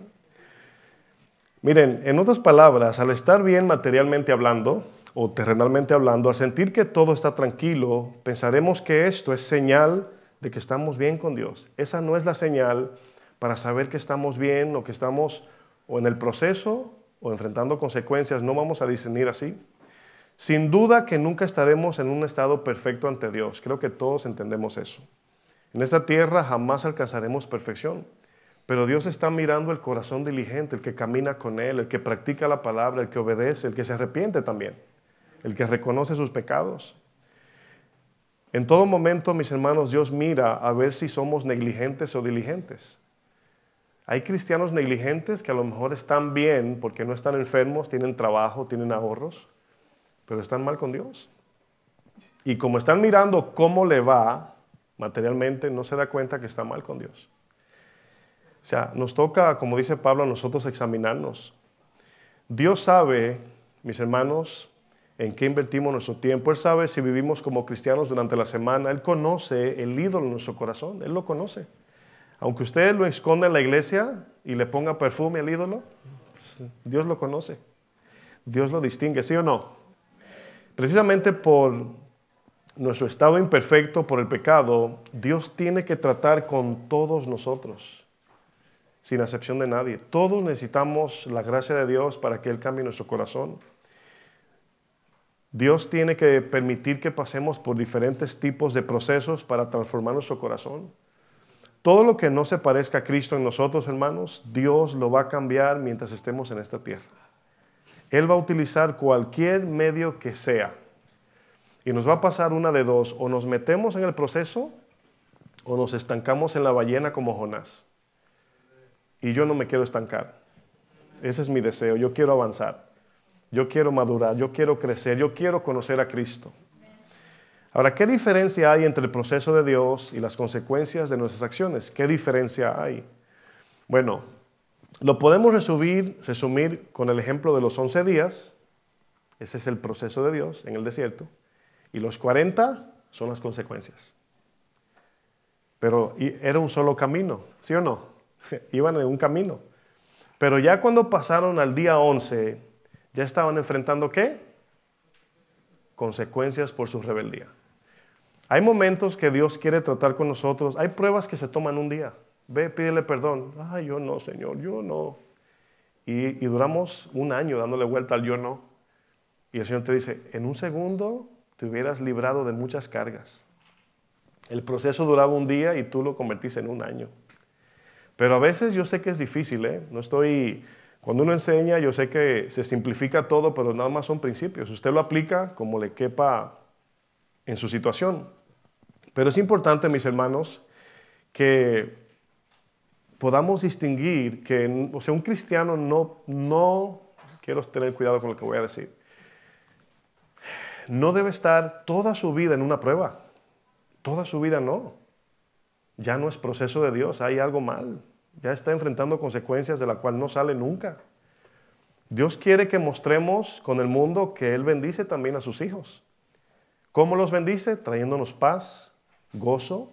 Miren, en otras palabras, al estar bien materialmente hablando o terrenalmente hablando, al sentir que todo está tranquilo, pensaremos que esto es señal de que estamos bien con Dios. Esa no es la señal para saber que estamos bien o que estamos o en el proceso o enfrentando consecuencias. No vamos a discernir así. Sin duda que nunca estaremos en un estado perfecto ante Dios. Creo que todos entendemos eso. En esta tierra jamás alcanzaremos perfección. Pero Dios está mirando el corazón diligente, el que camina con Él, el que practica la palabra, el que obedece, el que se arrepiente también, el que reconoce sus pecados. En todo momento, mis hermanos, Dios mira a ver si somos negligentes o diligentes. Hay cristianos negligentes que a lo mejor están bien porque no están enfermos, tienen trabajo, tienen ahorros, pero están mal con Dios. Y como están mirando cómo le va materialmente, no se da cuenta que está mal con Dios. O sea, nos toca, como dice Pablo, a nosotros examinarnos. Dios sabe, mis hermanos, en qué invertimos nuestro tiempo. Él sabe si vivimos como cristianos durante la semana. Él conoce el ídolo en nuestro corazón. Él lo conoce. Aunque usted lo esconda en la iglesia y le ponga perfume al ídolo, Dios lo conoce. Dios lo distingue, ¿sí o no? Precisamente por nuestro estado imperfecto, por el pecado, Dios tiene que tratar con todos nosotros, sin excepción de nadie. Todos necesitamos la gracia de Dios para que Él cambie nuestro corazón. Dios tiene que permitir que pasemos por diferentes tipos de procesos para transformar nuestro corazón. Todo lo que no se parezca a Cristo en nosotros, hermanos, Dios lo va a cambiar mientras estemos en esta tierra. Él va a utilizar cualquier medio que sea. Y nos va a pasar una de dos: o nos metemos en el proceso o nos estancamos en la ballena como Jonás. Y yo no me quiero estancar. Ese es mi deseo. Yo quiero avanzar. Yo quiero madurar. Yo quiero crecer. Yo quiero conocer a Cristo. Ahora, ¿qué diferencia hay entre el proceso de Dios y las consecuencias de nuestras acciones? ¿Qué diferencia hay? Bueno, lo podemos resumir con el ejemplo de los 11 días. Ese es el proceso de Dios en el desierto. Y los 40 son las consecuencias. Pero era un solo camino, ¿sí o no? Iban en un camino. Pero ya cuando pasaron al día 11, ya estaban enfrentando ¿qué? Consecuencias por su rebeldía. Hay momentos que Dios quiere tratar con nosotros. Hay pruebas que se toman un día. Ve, pídele perdón. Ay, yo no, Señor, yo no. Y duramos un año dándole vuelta al yo no. Y el Señor te dice, en un segundo te hubieras librado de muchas cargas. El proceso duraba un día y tú lo convertiste en un año. Pero a veces yo sé que es difícil, ¿eh? Cuando uno enseña, yo sé que se simplifica todo, pero nada más son principios. Usted lo aplica como le quepa en su situación. Pero es importante, mis hermanos, que podamos distinguir que, o sea, un cristiano no, quiero tener cuidado con lo que voy a decir, no debe estar toda su vida en una prueba. Toda su vida no. Ya no es proceso de Dios, hay algo mal. Ya está enfrentando consecuencias de la cual no sale nunca. Dios quiere que mostremos con el mundo que Él bendice también a sus hijos. ¿Cómo los bendice? Trayéndonos paz, gozo.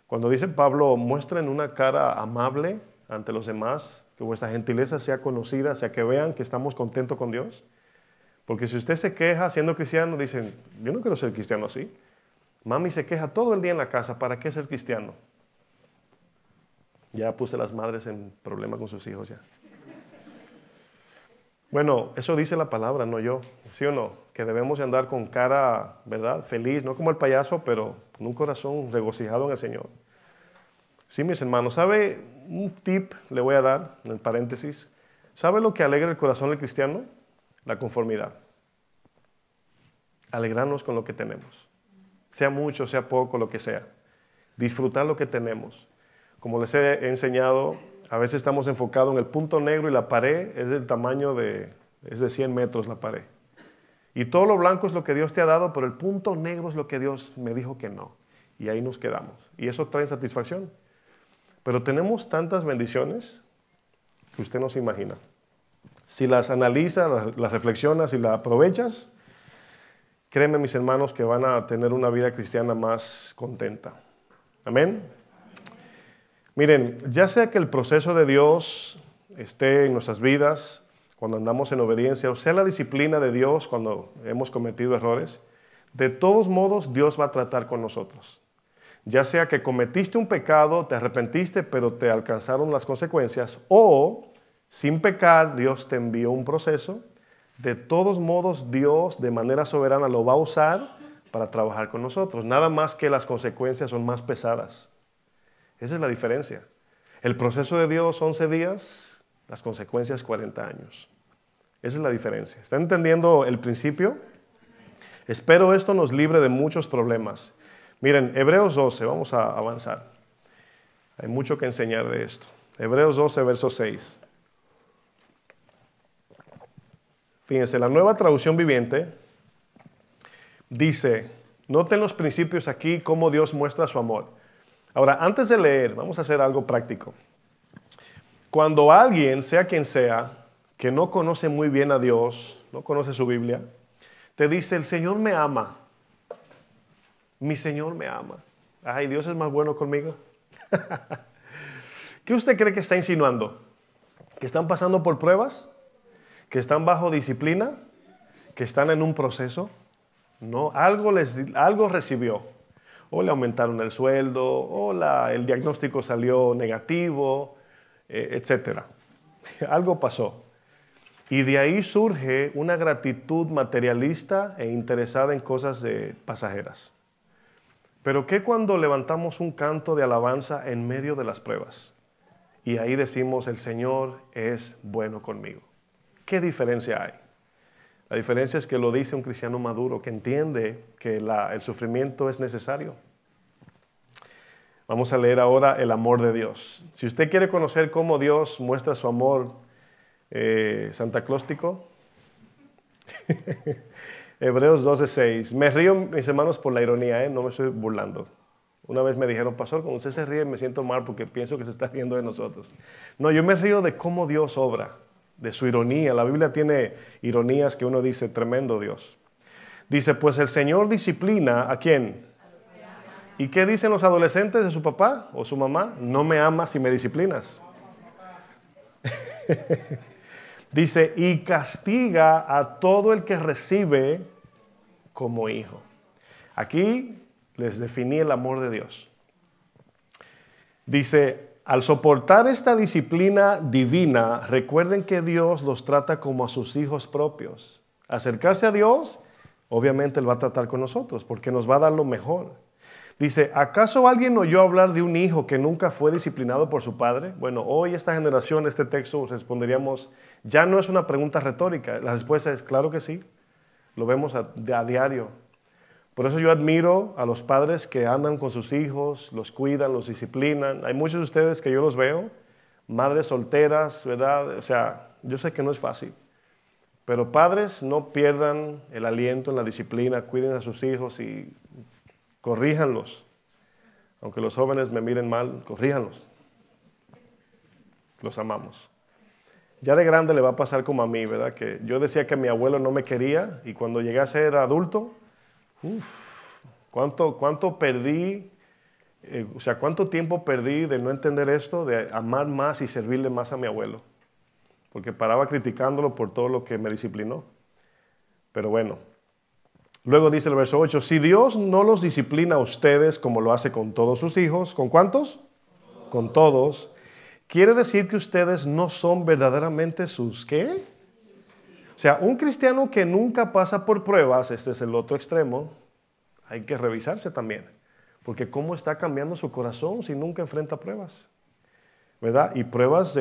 Cuando dice Pablo, muestren una cara amable ante los demás, que vuestra gentileza sea conocida, o sea, que vean que estamos contentos con Dios. Porque si usted se queja siendo cristiano, dicen, yo no quiero ser cristiano así. Mami se queja todo el día en la casa, ¿para qué ser cristiano? Ya puse las madres en problema con sus hijos ya. Bueno, eso dice la palabra, no yo, ¿sí o no? Que debemos de andar con cara, ¿verdad? Feliz, no como el payaso, pero con un corazón regocijado en el Señor. Sí, mis hermanos, ¿sabe? Un tip le voy a dar, en paréntesis. ¿Sabe lo que alegra el corazón del cristiano? La conformidad. Alegrarnos con lo que tenemos. Sea mucho, sea poco, lo que sea. Disfrutar lo que tenemos. Como les he enseñado, a veces estamos enfocados en el punto negro y la pared es del tamaño es de 100 metros la pared. Y todo lo blanco es lo que Dios te ha dado, pero el punto negro es lo que Dios me dijo que no. Y ahí nos quedamos. Y eso trae satisfacción. Pero tenemos tantas bendiciones que usted no se imagina. Si las analizas, las reflexionas y las aprovechas, créeme, mis hermanos, que van a tener una vida cristiana más contenta. Amén. Miren, ya sea que el proceso de Dios esté en nuestras vidas cuando andamos en obediencia, o sea la disciplina de Dios cuando hemos cometido errores, de todos modos Dios va a tratar con nosotros. Ya sea que cometiste un pecado, te arrepentiste, pero te alcanzaron las consecuencias, o sin pecar Dios te envió un proceso, de todos modos Dios de manera soberana lo va a usar para trabajar con nosotros. Nada más que las consecuencias son más pesadas. Esa es la diferencia. El proceso de Dios, 11 días, las consecuencias, 40 años. Esa es la diferencia. ¿Están entendiendo el principio? Espero esto nos libre de muchos problemas. Miren, Hebreos 12, vamos a avanzar. Hay mucho que enseñar de esto. Hebreos 12, verso 6. Fíjense, la Nueva Traducción Viviente dice, noten los principios aquí, cómo Dios muestra su amor. Ahora, antes de leer, vamos a hacer algo práctico. Cuando alguien, sea quien sea, que no conoce muy bien a Dios, no conoce su Biblia, te dice, el Señor me ama. Mi Señor me ama. Ay, Dios es más bueno conmigo. ¿Qué usted cree que está insinuando? ¿Que están pasando por pruebas? ¿Que están bajo disciplina? ¿Que están en un proceso? No, algo recibió. O le aumentaron el sueldo, o el diagnóstico salió negativo, etc. Algo pasó. Y de ahí surge una gratitud materialista e interesada en cosas pasajeras. Pero ¿qué cuando levantamos un canto de alabanza en medio de las pruebas? Y ahí decimos, el Señor es bueno conmigo. ¿Qué diferencia hay? La diferencia es que lo dice un cristiano maduro que entiende que el sufrimiento es necesario. Vamos a leer ahora el amor de Dios. Si usted quiere conocer cómo Dios muestra su amor santaclóstico, Hebreos 12:6. Me río, mis hermanos, por la ironía, no me estoy burlando. Una vez me dijeron, pastor, cuando usted se ríe me siento mal porque pienso que se está riendo de nosotros. No, yo me río de cómo Dios obra, de su ironía. La Biblia tiene ironías que uno dice, tremendo Dios. Dice, pues el Señor disciplina ¿a quién? ¿Y qué dicen los adolescentes de su papá o su mamá? No me amas si me disciplinas. Dice, y castiga a todo el que recibe como hijo. Aquí les definí el amor de Dios. Dice, al soportar esta disciplina divina, recuerden que Dios los trata como a sus hijos propios. Acercarse a Dios, obviamente Él va a tratar con nosotros porque nos va a dar lo mejor. Dice, ¿acaso alguien oyó hablar de un hijo que nunca fue disciplinado por su padre? Bueno, hoy esta generación, este texto, responderíamos, ya no es una pregunta retórica. La respuesta es, claro que sí. Lo vemos a diario. Por eso yo admiro a los padres que andan con sus hijos, los cuidan, los disciplinan. Hay muchos de ustedes que yo los veo, madres solteras, ¿verdad? O sea, yo sé que no es fácil. Pero padres, no pierdan el aliento en la disciplina, cuiden a sus hijos y corríjanlos. Aunque los jóvenes me miren mal, corríjanlos. Los amamos. Ya de grande le va a pasar como a mí, ¿verdad? Que yo decía que mi abuelo no me quería y cuando llegué a ser adulto, ¿cuánto perdí? ¿Cuánto tiempo perdí de no entender esto, de amar más y servirle más a mi abuelo? Porque paraba criticándolo por todo lo que me disciplinó. Pero bueno. Luego dice el verso 8, si Dios no los disciplina a ustedes como lo hace con todos sus hijos, ¿con cuántos? Con todos. Quiere decir que ustedes no son verdaderamente sus, ¿qué? O sea, un cristiano que nunca pasa por pruebas, este es el otro extremo, hay que revisarse también. Porque ¿cómo está cambiando su corazón si nunca enfrenta pruebas? ¿Verdad? Y pruebas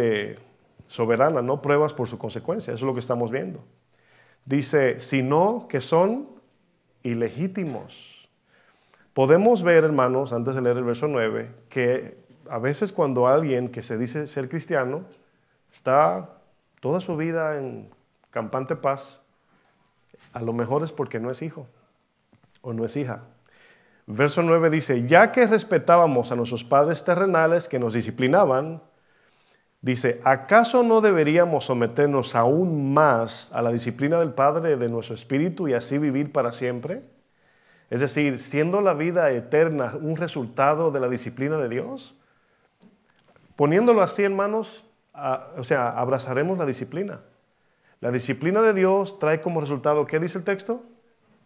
soberanas, no pruebas por su consecuencia, eso es lo que estamos viendo. Dice, sino que son ilegítimos. Podemos ver, hermanos, antes de leer el verso 9, que a veces cuando alguien que se dice ser cristiano está toda su vida en campante paz, a lo mejor es porque no es hijo o no es hija. Verso 9 dice, ya que respetábamos a nuestros padres terrenales que nos disciplinaban, dice, ¿acaso no deberíamos someternos aún más a la disciplina del Padre de nuestro espíritu y así vivir para siempre? Es decir, siendo la vida eterna un resultado de la disciplina de Dios. Poniéndolo así, hermanos, abrazaremos la disciplina. La disciplina de Dios trae como resultado, ¿qué dice el texto?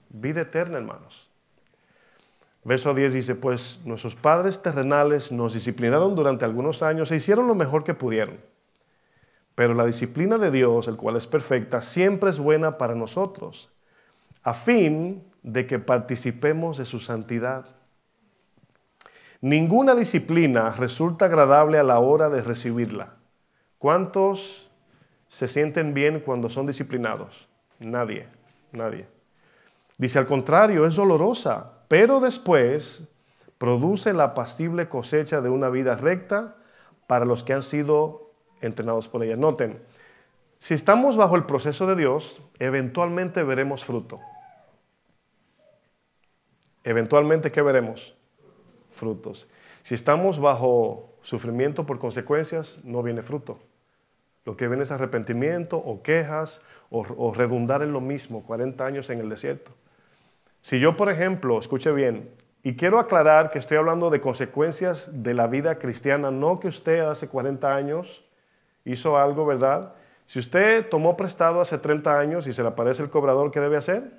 Vida eterna, hermanos. Verso 10 dice, pues nuestros padres terrenales nos disciplinaron durante algunos años e hicieron lo mejor que pudieron. Pero la disciplina de Dios, el cual es perfecta, siempre es buena para nosotros, a fin de que participemos de su santidad. Ninguna disciplina resulta agradable a la hora de recibirla. ¿Cuántos se sienten bien cuando son disciplinados? Nadie. Dice, al contrario, es dolorosa, pero después produce la apacible cosecha de una vida recta para los que han sido entrenados por ella. Noten, si estamos bajo el proceso de Dios, eventualmente veremos fruto. Eventualmente, ¿qué veremos? Frutos. Si estamos bajo sufrimiento por consecuencias, no viene fruto. Lo que viene es arrepentimiento o quejas o redundar en lo mismo, 40 años en el desierto. Si yo, por ejemplo, escuche bien, y quiero aclarar que estoy hablando de consecuencias de la vida cristiana, no que usted hace 40 años hizo algo, ¿verdad? Si usted tomó prestado hace 30 años y se le aparece el cobrador, ¿qué debe hacer?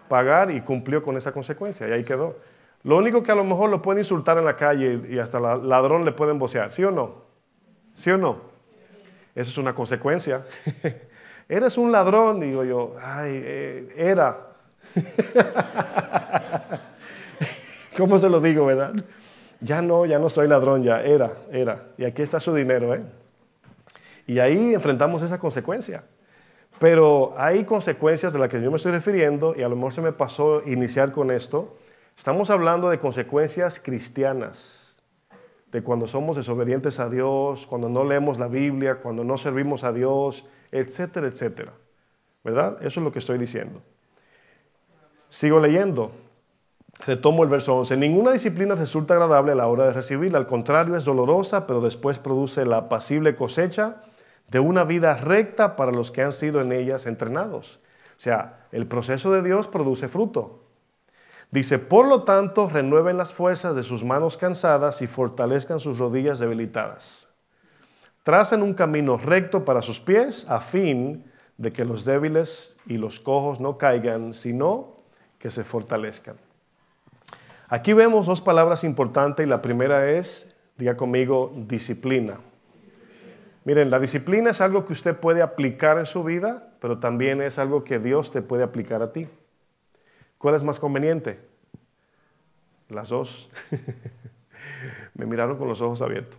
Pagar, y cumplió con esa consecuencia, y ahí quedó. Lo único que a lo mejor lo puede insultar en la calle y hasta ladrón le pueden vocear, ¿sí o no? ¿Sí o no? Eso es una consecuencia. Eres un ladrón, digo yo, era. ¿Cómo se lo digo, verdad? Ya no soy ladrón, ya era. Y aquí está su dinero, ¿eh? Y ahí enfrentamos esa consecuencia. Pero hay consecuencias de las que yo me estoy refiriendo, y a lo mejor se me pasó iniciar con esto. Estamos hablando de consecuencias cristianas, de cuando somos desobedientes a Dios, cuando no leemos la Biblia, cuando no servimos a Dios, etcétera, etcétera. ¿Verdad? Eso es lo que estoy diciendo. Sigo leyendo. Retomo el verso 11. Ninguna disciplina resulta agradable a la hora de recibirla. Al contrario, es dolorosa, pero después produce la apacible cosecha de una vida recta para los que han sido en ellas entrenados. O sea, el proceso de Dios produce fruto. Dice, por lo tanto, renueven las fuerzas de sus manos cansadas y fortalezcan sus rodillas debilitadas. Tracen un camino recto para sus pies a fin de que los débiles y los cojos no caigan, sino que se fortalezcan. Aquí vemos dos palabras importantes y la primera es, diga conmigo, disciplina. Miren, la disciplina es algo que usted puede aplicar en su vida, pero también es algo que Dios te puede aplicar a ti. ¿Cuál es más conveniente? Las dos. Me miraron con los ojos abiertos.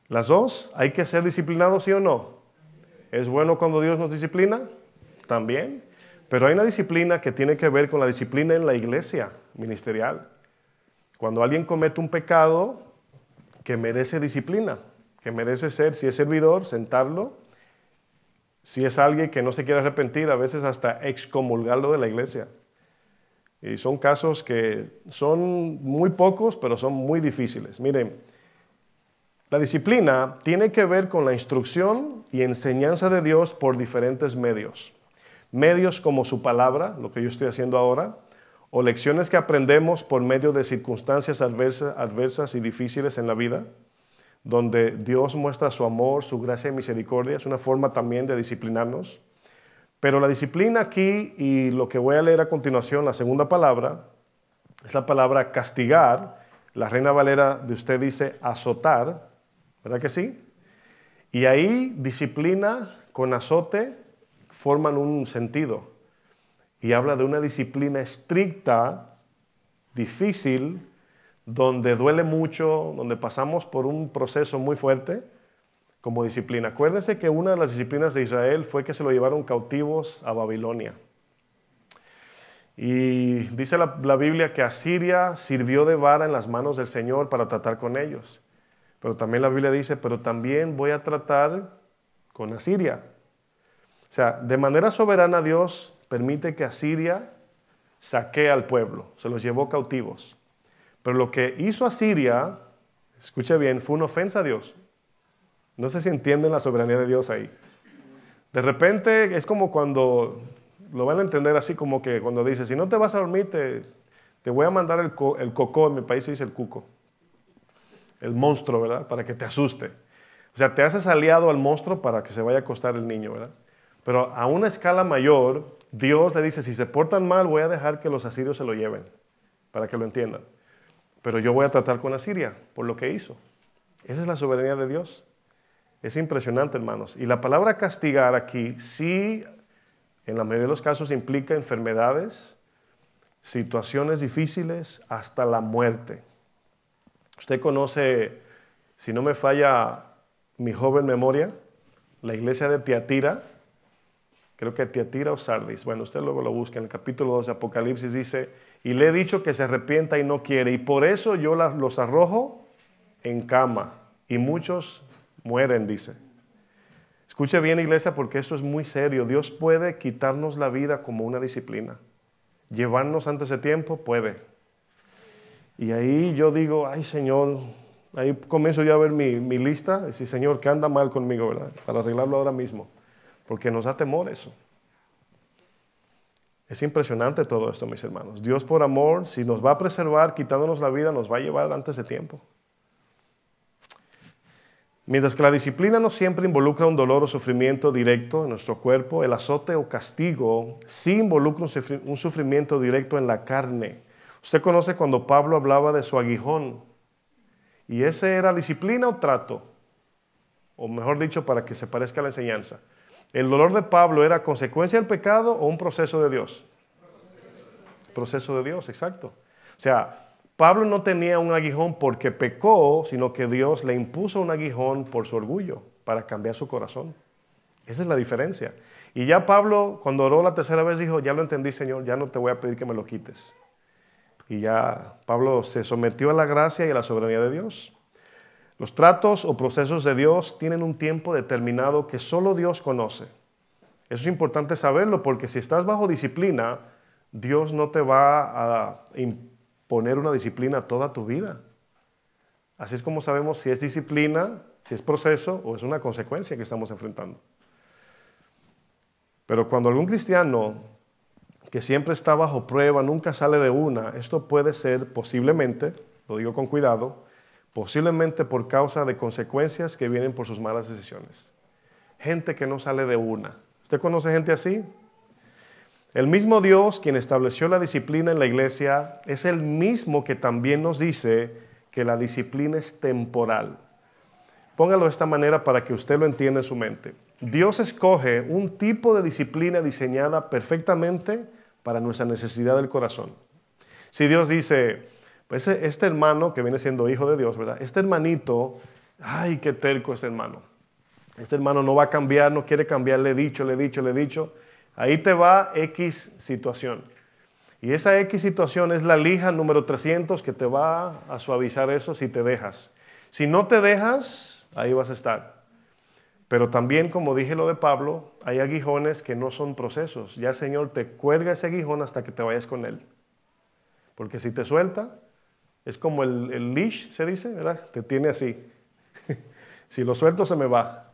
Las dos, ¿hay que ser disciplinados, sí o no? ¿Es bueno cuando Dios nos disciplina? También. Pero hay una disciplina que tiene que ver con la disciplina en la iglesia ministerial. Cuando alguien comete un pecado que merece disciplina, que merece ser, si es servidor, sentarlo. Si es alguien que no se quiere arrepentir, a veces hasta excomulgarlo de la iglesia. Y son casos que son muy pocos, pero son muy difíciles. Miren, la disciplina tiene que ver con la instrucción y enseñanza de Dios por diferentes medios. Medios como su palabra, lo que yo estoy haciendo ahora, o lecciones que aprendemos por medio de circunstancias adversas y difíciles en la vida, donde Dios muestra su amor, su gracia y misericordia. Es una forma también de disciplinarnos. Pero la disciplina aquí, y lo que voy a leer a continuación, la segunda palabra, es la palabra castigar. La Reina Valera de usted dice azotar, ¿verdad que sí? Y ahí disciplina con azote forman un sentido. Y habla de una disciplina estricta, difícil, donde duele mucho, donde pasamos por un proceso muy fuerte como disciplina. Acuérdense que una de las disciplinas de Israel fue que se lo llevaron cautivos a Babilonia. Y dice la Biblia que Asiria sirvió de vara en las manos del Señor para tratar con ellos. Pero también la Biblia dice, pero también voy a tratar con Asiria. O sea, de manera soberana Dios permite que Asiria saquee al pueblo, se los llevó cautivos. Pero lo que hizo Asiria, escuche bien, fue una ofensa a Dios. No sé si entienden la soberanía de Dios ahí. De repente es como cuando, lo van a entender así como que cuando dice, si no te vas a dormir, te voy a mandar el cocó, en mi país se dice el cuco. El monstruo, ¿verdad? Para que te asuste. O sea, te haces aliado al monstruo para que se vaya a acostar el niño, ¿verdad? Pero a una escala mayor, Dios le dice, si se portan mal, voy a dejar que los asirios se lo lleven, para que lo entiendan. Pero yo voy a tratar con Asiria por lo que hizo. Esa es la soberanía de Dios. Es impresionante, hermanos. Y la palabra castigar aquí, sí, en la mayoría de los casos implica enfermedades, situaciones difíciles, hasta la muerte. Usted conoce, si no me falla mi joven memoria, la iglesia de Tiatira. Creo que Tiatira o Sardis. Bueno, usted luego lo busca en el capítulo 2 de Apocalipsis. Dice, y le he dicho que se arrepienta y no quiere. Y por eso yo los arrojo en cama. Y muchos mueren, dice. Escuche bien, iglesia, porque esto es muy serio. Dios puede quitarnos la vida como una disciplina. Llevarnos antes de tiempo, puede. Y ahí yo digo, ay Señor, ahí comienzo yo a ver mi lista. Decir, Señor, ¿qué anda mal conmigo, verdad? Para arreglarlo ahora mismo. Porque nos da temor eso. Es impresionante todo esto, mis hermanos. Dios por amor, si nos va a preservar, quitándonos la vida, nos va a llevar antes de tiempo. Mientras que la disciplina no siempre involucra un dolor o sufrimiento directo en nuestro cuerpo, el azote o castigo sí involucra un sufrimiento directo en la carne. Usted conoce cuando Pablo hablaba de su aguijón. ¿Y ese era disciplina o trato? O mejor dicho, para que se parezca a la enseñanza. ¿El dolor de Pablo era consecuencia del pecado o un proceso de Dios? Proceso de Dios, exacto. O sea, Pablo no tenía un aguijón porque pecó, sino que Dios le impuso un aguijón por su orgullo, para cambiar su corazón. Esa es la diferencia. Y ya Pablo, cuando oró la tercera vez, dijo, ya lo entendí, Señor, ya no te voy a pedir que me lo quites. Y ya Pablo se sometió a la gracia y a la soberanía de Dios. Los tratos o procesos de Dios tienen un tiempo determinado que solo Dios conoce. Eso es importante saberlo porque si estás bajo disciplina, Dios no te va a imponer una disciplina toda tu vida. Así es como sabemos si es disciplina, si es proceso o es una consecuencia que estamos enfrentando. Pero cuando algún cristiano que siempre está bajo prueba, nunca sale de una, esto puede ser posiblemente, lo digo con cuidado, posiblemente por causa de consecuencias que vienen por sus malas decisiones. Gente que no sale de una. ¿Usted conoce gente así? El mismo Dios, quien estableció la disciplina en la iglesia, es el mismo que también nos dice que la disciplina es temporal. Póngalo de esta manera para que usted lo entienda en su mente. Dios escoge un tipo de disciplina diseñada perfectamente para nuestra necesidad del corazón. Si Dios dice, Pues este hermano que viene siendo hijo de Dios, ¿verdad? Este hermanito, ay, qué terco este hermano. Este hermano no va a cambiar, no quiere cambiar, le he dicho. Ahí te va X situación. Y esa X situación es la lija número 300 que te va a suavizar eso si te dejas. Si no te dejas, ahí vas a estar. Pero también, como dije lo de Pablo, hay aguijones que no son procesos. Ya el Señor te cuelga ese aguijón hasta que te vayas con Él. Porque si te suelta, es como el leash, se dice, ¿verdad? Te tiene así. Si lo suelto, se me va.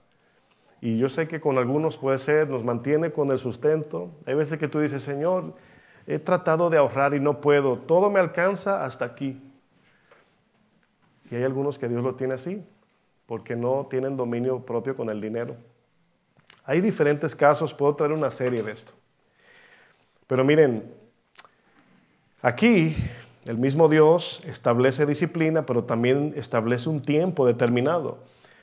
Y yo sé que con algunos puede ser, nos mantiene con el sustento. Hay veces que tú dices, Señor, he tratado de ahorrar y no puedo. Todo me alcanza hasta aquí. Y hay algunos que Dios lo tiene así, porque no tienen dominio propio con el dinero. Hay diferentes casos, puedo traer una serie de esto. Pero miren, aquí el mismo Dios establece disciplina, pero también establece un tiempo determinado.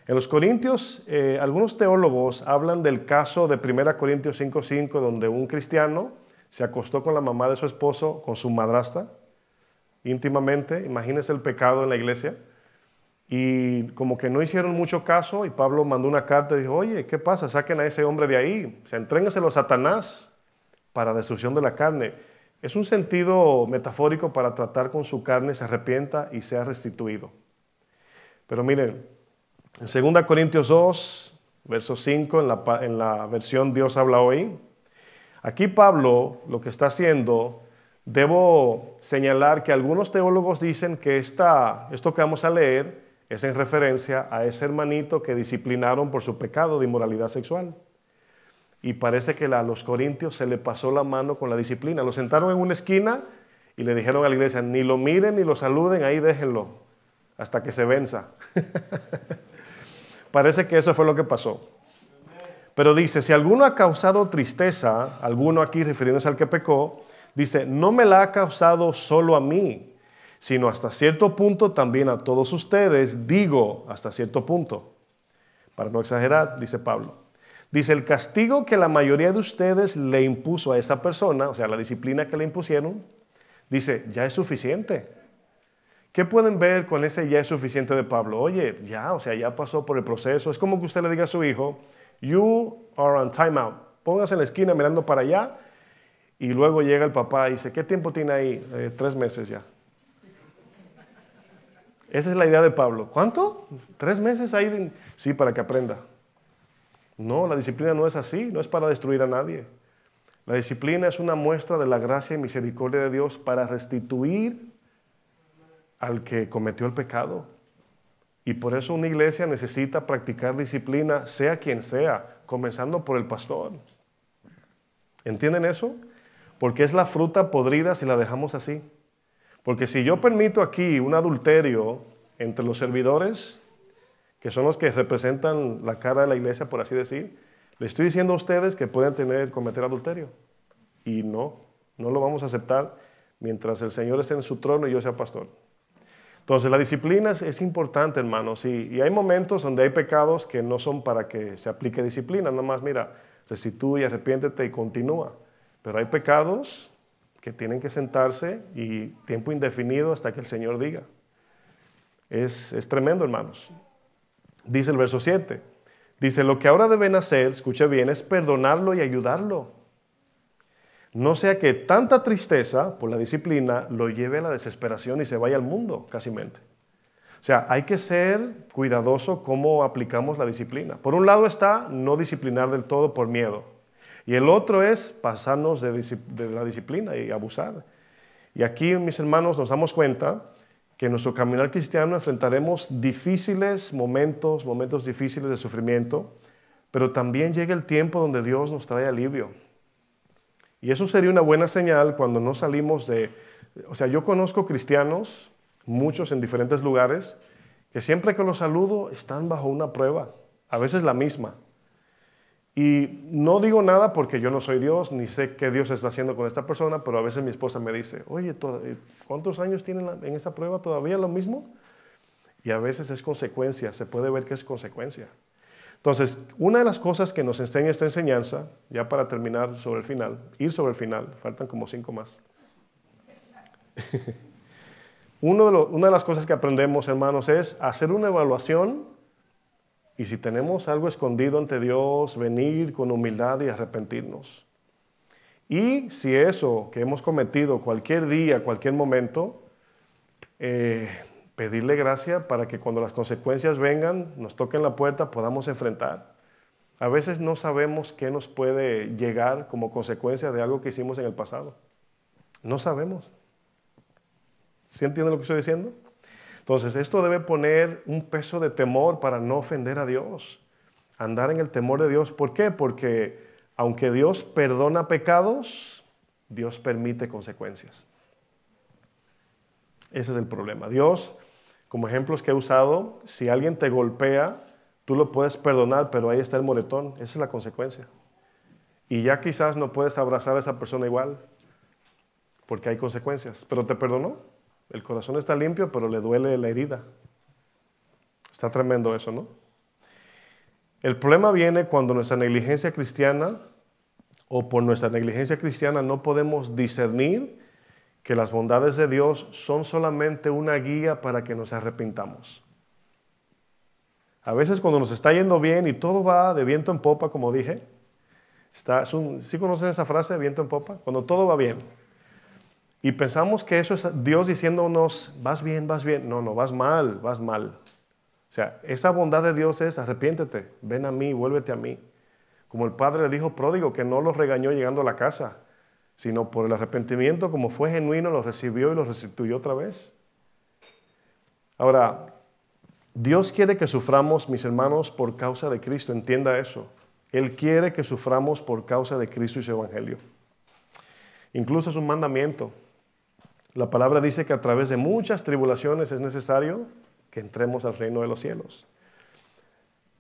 En los Corintios, algunos teólogos hablan del caso de 1 Corintios 5:5, donde un cristiano se acostó con la mamá de su esposo, con su madrastra, íntimamente. Imagínense el pecado en la iglesia. Y como que no hicieron mucho caso, y Pablo mandó una carta y dijo, oye, ¿qué pasa? Saquen a ese hombre de ahí, entréngaselo a Satanás para destrucción de la carne. Es un sentido metafórico para tratar con su carne, se arrepienta y sea restituido. Pero miren, en 2 Corintios 2, verso 5, en la versión Dios habla hoy, aquí Pablo lo que está haciendo, debo señalar que algunos teólogos dicen que esto que vamos a leer es en referencia a ese hermanito que disciplinaron por su pecado de inmoralidad sexual. Y parece que a los corintios se le pasó la mano con la disciplina. Lo sentaron en una esquina y le dijeron a la iglesia, ni lo miren ni lo saluden, ahí déjenlo, hasta que se venza. Parece que eso fue lo que pasó. Pero dice, si alguno ha causado tristeza, alguno aquí refiriéndose al que pecó, dice, no me la ha causado solo a mí, sino hasta cierto punto también a todos ustedes, digo hasta cierto punto, para no exagerar, dice Pablo. Dice, el castigo que la mayoría de ustedes le impuso a esa persona, o sea, la disciplina que le impusieron, dice, ya es suficiente. ¿Qué pueden ver con ese ya es suficiente de Pablo? Oye, ya, o sea, ya pasó por el proceso. Es como que usted le diga a su hijo, you are on timeout. Póngase en la esquina mirando para allá y luego llega el papá y dice, ¿qué tiempo tiene ahí? 3 meses ya. Esa es la idea de Pablo. ¿Cuánto? 3 meses ahí. Sí, para que aprenda. No, la disciplina no es así, no es para destruir a nadie. La disciplina es una muestra de la gracia y misericordia de Dios para restituir al que cometió el pecado. Y por eso una iglesia necesita practicar disciplina, sea quien sea, comenzando por el pastor. ¿Entienden eso? Porque es la fruta podrida si la dejamos así. Porque si yo permito aquí un adulterio entre los servidores, que son los que representan la cara de la iglesia, por así decir, le estoy diciendo a ustedes que pueden cometer adulterio. Y no lo vamos a aceptar mientras el Señor esté en su trono y yo sea pastor. Entonces la disciplina es importante, hermanos, y hay momentos donde hay pecados que no son para que se aplique disciplina, nada más mira, restituye, arrepiéntete y continúa. Pero hay pecados que tienen que sentarse y tiempo indefinido hasta que el Señor diga. Es tremendo, hermanos. Dice el verso 7, dice, lo que ahora deben hacer, escuche bien, es perdonarlo y ayudarlo. No sea que tanta tristeza por la disciplina lo lleve a la desesperación y se vaya al mundo, cásimente. O sea, hay que ser cuidadoso cómo aplicamos la disciplina. Por un lado está no disciplinar del todo por miedo. Y el otro es pasarnos de la disciplina y abusar. Y aquí, mis hermanos, nos damos cuenta que en nuestro caminar cristiano enfrentaremos difíciles momentos difíciles de sufrimiento, pero también llega el tiempo donde Dios nos trae alivio. Y eso sería una buena señal cuando no salimos de... O sea, yo conozco cristianos, muchos en diferentes lugares, que siempre que los saludo están bajo una prueba, a veces la misma. Y no digo nada porque yo no soy Dios, ni sé qué Dios está haciendo con esta persona, pero a veces mi esposa me dice, oye, ¿cuántos años tienen en esa prueba? ¿Todavía lo mismo? Y a veces es consecuencia, se puede ver que es consecuencia. Entonces, una de las cosas que nos enseña esta enseñanza, ya para terminar sobre el final, faltan como 5 más. Una de las cosas que aprendemos, hermanos, es hacer una evaluación y si tenemos algo escondido ante Dios, venir con humildad y arrepentirnos. Y si eso que hemos cometido cualquier día, cualquier momento, pedirle gracia para que cuando las consecuencias vengan, nos toquen la puerta, podamos enfrentar. A veces no sabemos qué nos puede llegar como consecuencia de algo que hicimos en el pasado. No sabemos. ¿Sí entienden lo que estoy diciendo? Entonces, esto debe poner un peso de temor para no ofender a Dios. Andar en el temor de Dios. ¿Por qué? Porque aunque Dios perdona pecados, Dios permite consecuencias. Ese es el problema. Dios, como ejemplos que he usado, si alguien te golpea, tú lo puedes perdonar, pero ahí está el moretón. Esa es la consecuencia. Y ya quizás no puedes abrazar a esa persona igual, porque hay consecuencias. Pero te perdonó. El corazón está limpio, pero le duele la herida. Está tremendo eso, ¿no? El problema viene cuando nuestra negligencia cristiana o por nuestra negligencia cristiana no podemos discernir que las bondades de Dios son solamente una guía para que nos arrepintamos. A veces cuando nos está yendo bien y todo va de viento en popa, como dije, ¿sí conocen esa frase, viento en popa? Cuando todo va bien. Y pensamos que eso es Dios diciéndonos, vas bien, vas bien. No, no, vas mal, vas mal. O sea, esa bondad de Dios es, arrepiéntete, ven a mí, vuélvete a mí. Como el padre le dijo pródigo, que no los regañó llegando a la casa, sino por el arrepentimiento, como fue genuino, los recibió y los restituyó otra vez. Ahora, Dios quiere que suframos, mis hermanos, por causa de Cristo, entienda eso. Él quiere que suframos por causa de Cristo y su evangelio. Incluso es un mandamiento. La palabra dice que a través de muchas tribulaciones es necesario que entremos al reino de los cielos.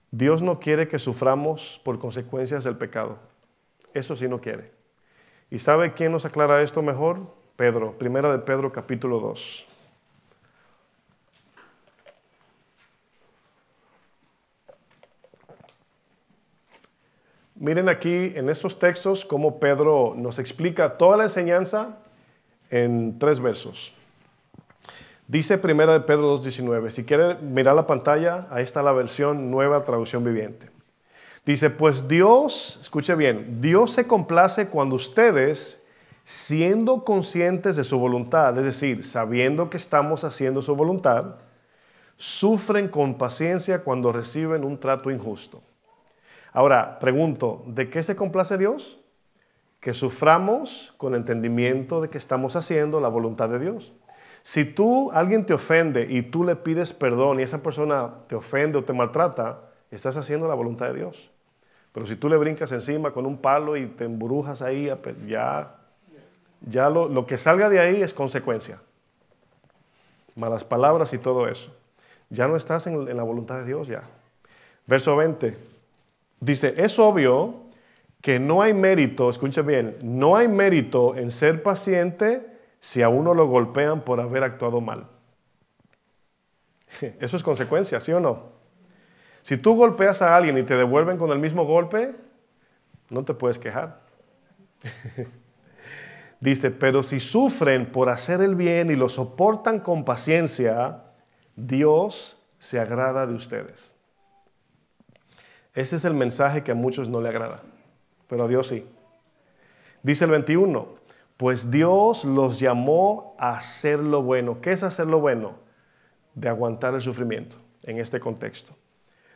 Dios no quiere que suframos por consecuencias del pecado. Eso sí no quiere. ¿Y sabe quién nos aclara esto mejor? Pedro, primera de Pedro capítulo 2. Miren aquí en estos textos cómo Pedro nos explica toda la enseñanza en 3 versos. Dice 1 de Pedro 2:19. Si quiere mirar la pantalla, ahí está la versión Nueva Traducción Viviente. Dice, pues Dios, escuche bien, Dios se complace cuando ustedes, siendo conscientes de su voluntad, es decir, sabiendo que estamos haciendo su voluntad, sufren con paciencia cuando reciben un trato injusto. Ahora, pregunto, ¿de qué se complace Dios? Que suframos con entendimiento de que estamos haciendo la voluntad de Dios. Si alguien te ofende y tú le pides perdón y esa persona te ofende o te maltrata, estás haciendo la voluntad de Dios. Pero si tú le brincas encima con un palo y te emburujas ahí, ya lo que salga de ahí es consecuencia. Malas palabras y todo eso. Ya no estás en la voluntad de Dios ya. Verso 20. Dice, es obvio que no hay mérito, escuchen bien, no hay mérito en ser paciente si a uno lo golpean por haber actuado mal. Eso es consecuencia, ¿sí o no? Si tú golpeas a alguien y te devuelven con el mismo golpe, no te puedes quejar. Dice, pero si sufren por hacer el bien y lo soportan con paciencia, Dios se agrada de ustedes. Ese es el mensaje que a muchos no le agrada, pero a Dios sí. Dice el 21, pues Dios los llamó a hacer lo bueno. ¿Qué es hacer lo bueno? De aguantar el sufrimiento en este contexto.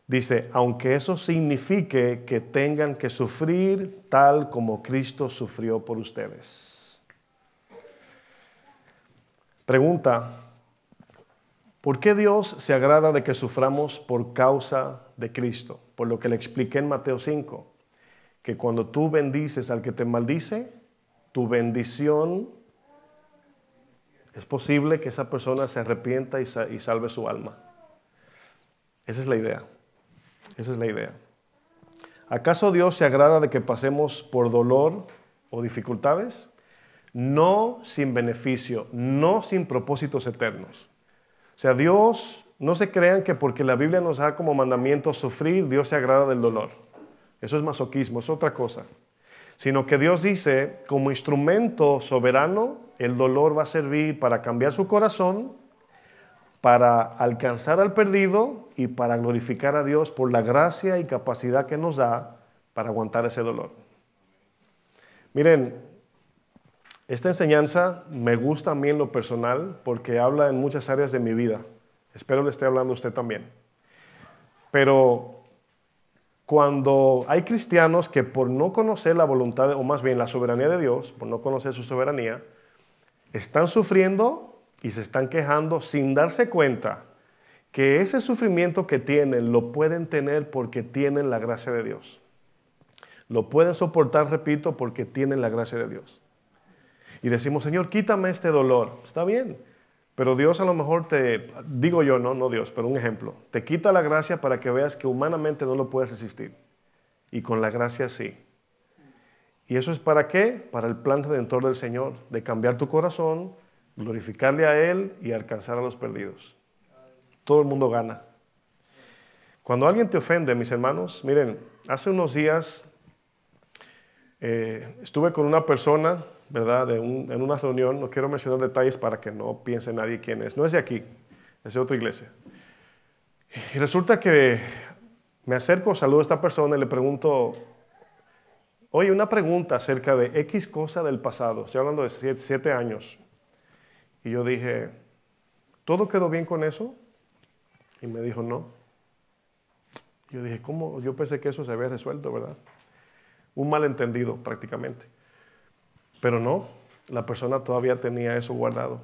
Dice, aunque eso signifique que tengan que sufrir tal como Cristo sufrió por ustedes. Pregunta, ¿por qué Dios se agrada de que suframos por causa de Cristo? Por lo que le expliqué en Mateo 5, que cuando tú bendices al que te maldice, tu bendición, es posible que esa persona se arrepienta y salve su alma. Esa es la idea. Esa es la idea. ¿Acaso Dios se agrada de que pasemos por dolor o dificultades? No sin beneficio, no sin propósitos eternos. O sea, Dios, no se crean que porque la Biblia nos da como mandamiento sufrir, Dios se agrada del dolor. Eso es masoquismo, es otra cosa. Sino que Dios dice, como instrumento soberano, el dolor va a servir para cambiar su corazón para alcanzar al perdido y para glorificar a Dios por la gracia y capacidad que nos da para aguantar ese dolor. Miren, esta enseñanza me gusta a mí en lo personal porque habla en muchas áreas de mi vida. Espero le esté hablando a usted también. Pero cuando hay cristianos que por no conocer la voluntad, o más bien la soberanía de Dios, por no conocer su soberanía, están sufriendo y se están quejando sin darse cuenta que ese sufrimiento que tienen lo pueden tener porque tienen la gracia de Dios. Lo pueden soportar, repito, porque tienen la gracia de Dios. Y decimos, Señor, quítame este dolor. Está bien, pero Dios a lo mejor digo yo, no Dios, pero un ejemplo, te quita la gracia para que veas que humanamente no lo puedes resistir. Y con la gracia sí. ¿Y eso es para qué? Para el plan redentor del Señor, de cambiar tu corazón, glorificarle a Él y alcanzar a los perdidos. Todo el mundo gana. Cuando alguien te ofende, mis hermanos, miren, hace unos días estuve con una persona, ¿verdad? En una reunión, no quiero mencionar detalles para que no piense nadie quién es. No es de aquí, es de otra iglesia. Y resulta que me acerco, saludo a esta persona y le pregunto, oye, una pregunta acerca de X cosa del pasado. Estoy hablando de 7 años. Y yo dije, ¿todo quedó bien con eso? Y me dijo, no. Yo dije, ¿cómo? Yo pensé que eso se había resuelto, ¿verdad? Un malentendido prácticamente. Pero no, la persona todavía tenía eso guardado.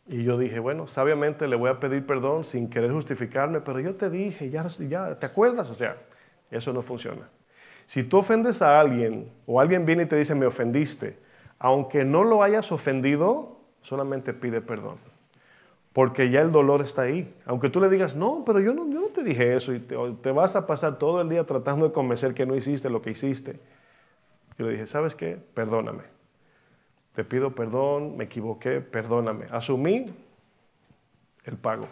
Y yo dije, bueno, sabiamente le voy a pedir perdón sin querer justificarme, pero yo te dije, ya, ¿te acuerdas? O sea, eso no funciona. Si tú ofendes a alguien o alguien viene y te dice, me ofendiste, aunque no lo hayas ofendido, solamente pide perdón. Porque ya el dolor está ahí. Aunque tú le digas, no, pero yo no te dije eso y te vas a pasar todo el día tratando de convencer que no hiciste lo que hiciste. Yo le dije, ¿sabes qué? Perdóname. Te pido perdón, me equivoqué, perdóname. Asumí el pago.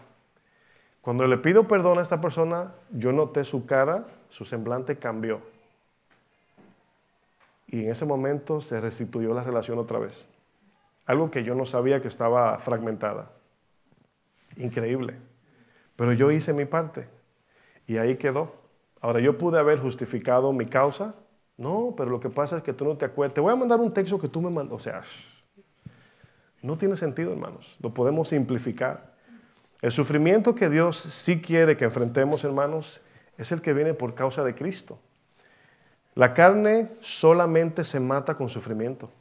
Cuando le pido perdón a esta persona, yo noté su cara, su semblante cambió. Y en ese momento se restituyó la relación otra vez. Algo que yo no sabía que estaba fragmentada. Increíble. Pero yo hice mi parte y ahí quedó. Ahora, yo pude haber justificado mi causa. No, pero lo que pasa es que tú no te acuerdas. Te voy a mandar un texto que tú me mandas. O sea, no tiene sentido, hermanos. Lo podemos simplificar. El sufrimiento que Dios sí quiere que enfrentemos, hermanos, es el que viene por causa de Cristo. La carne solamente se mata con sufrimiento.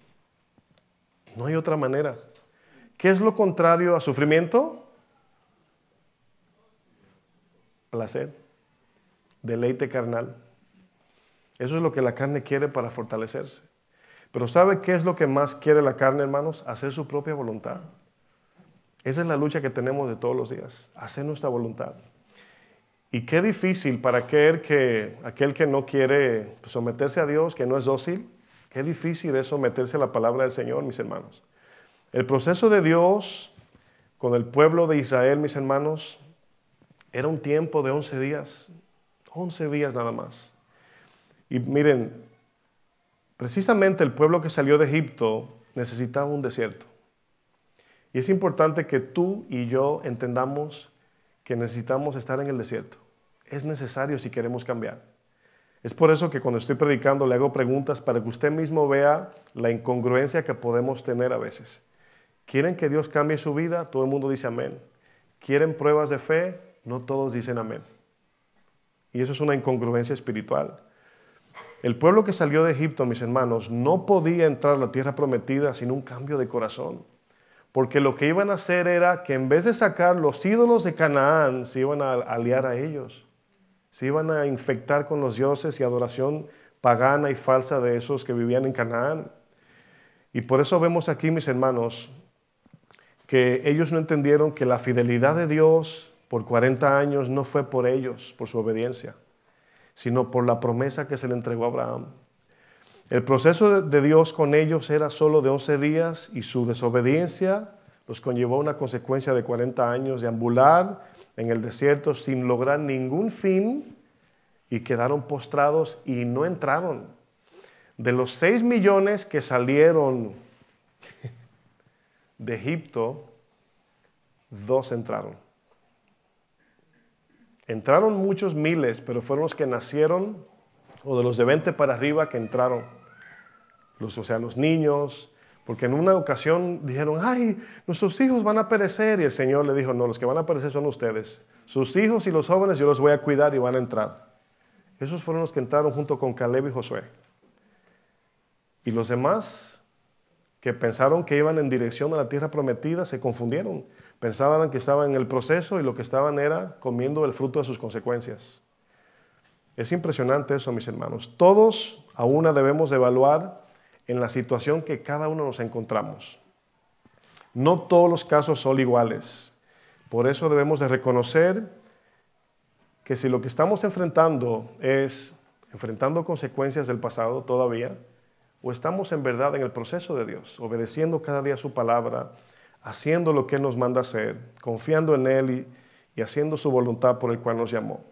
No hay otra manera. ¿Qué es lo contrario a sufrimiento? Placer, deleite carnal. Eso es lo que la carne quiere para fortalecerse. Pero ¿sabe qué es lo que más quiere la carne, hermanos? Hacer su propia voluntad. Esa es la lucha que tenemos de todos los días, hacer nuestra voluntad. Y qué difícil para aquel que no quiere someterse a Dios, que no es dócil, qué difícil es someterse a la palabra del Señor, mis hermanos. El proceso de Dios con el pueblo de Israel, mis hermanos, era un tiempo de 11 días, 11 días nada más. Y miren, precisamente el pueblo que salió de Egipto necesitaba un desierto. Y es importante que tú y yo entendamos que necesitamos estar en el desierto. Es necesario si queremos cambiar. Es por eso que cuando estoy predicando le hago preguntas para que usted mismo vea la incongruencia que podemos tener a veces. ¿Quieren que Dios cambie su vida? Todo el mundo dice amén. ¿Quieren pruebas de fe? No todos dicen amén. Y eso es una incongruencia espiritual. El pueblo que salió de Egipto, mis hermanos, no podía entrar a la tierra prometida sin un cambio de corazón. Porque lo que iban a hacer era que en vez de sacar los ídolos de Canaán, se iban a aliar a ellos. Se iban a infectar con los dioses y adoración pagana y falsa de esos que vivían en Canaán. Y por eso vemos aquí, mis hermanos, que ellos no entendieron que la fidelidad de Dios por 40 años no fue por ellos, por su obediencia, sino por la promesa que se le entregó a Abraham. El proceso de Dios con ellos era solo de 11 días y su desobediencia los conllevó a una consecuencia de 40 años de ambular en el desierto sin lograr ningún fin y quedaron postrados y no entraron. De los 6 millones que salieron de Egipto, 2 entraron. Entraron muchos miles, pero fueron los que nacieron, o de los de 20 para arriba que entraron. O sea, los niños, porque en una ocasión dijeron, ay, nuestros hijos van a perecer. Y el Señor le dijo, no, los que van a perecer son ustedes. Sus hijos y los jóvenes yo los voy a cuidar y van a entrar. Esos fueron los que entraron junto con Caleb y Josué. Y los demás, que pensaron que iban en dirección a la tierra prometida, se confundieron. Pensaban que estaban en el proceso y lo que estaban era comiendo el fruto de sus consecuencias. Es impresionante eso, mis hermanos. Todos a una debemos evaluar en la situación que cada uno nos encontramos. No todos los casos son iguales. Por eso debemos de reconocer que si lo que estamos enfrentando es enfrentando consecuencias del pasado todavía, o estamos en verdad en el proceso de Dios, obedeciendo cada día su palabra, haciendo lo que Él nos manda hacer, confiando en Él y haciendo su voluntad por el cual nos llamó.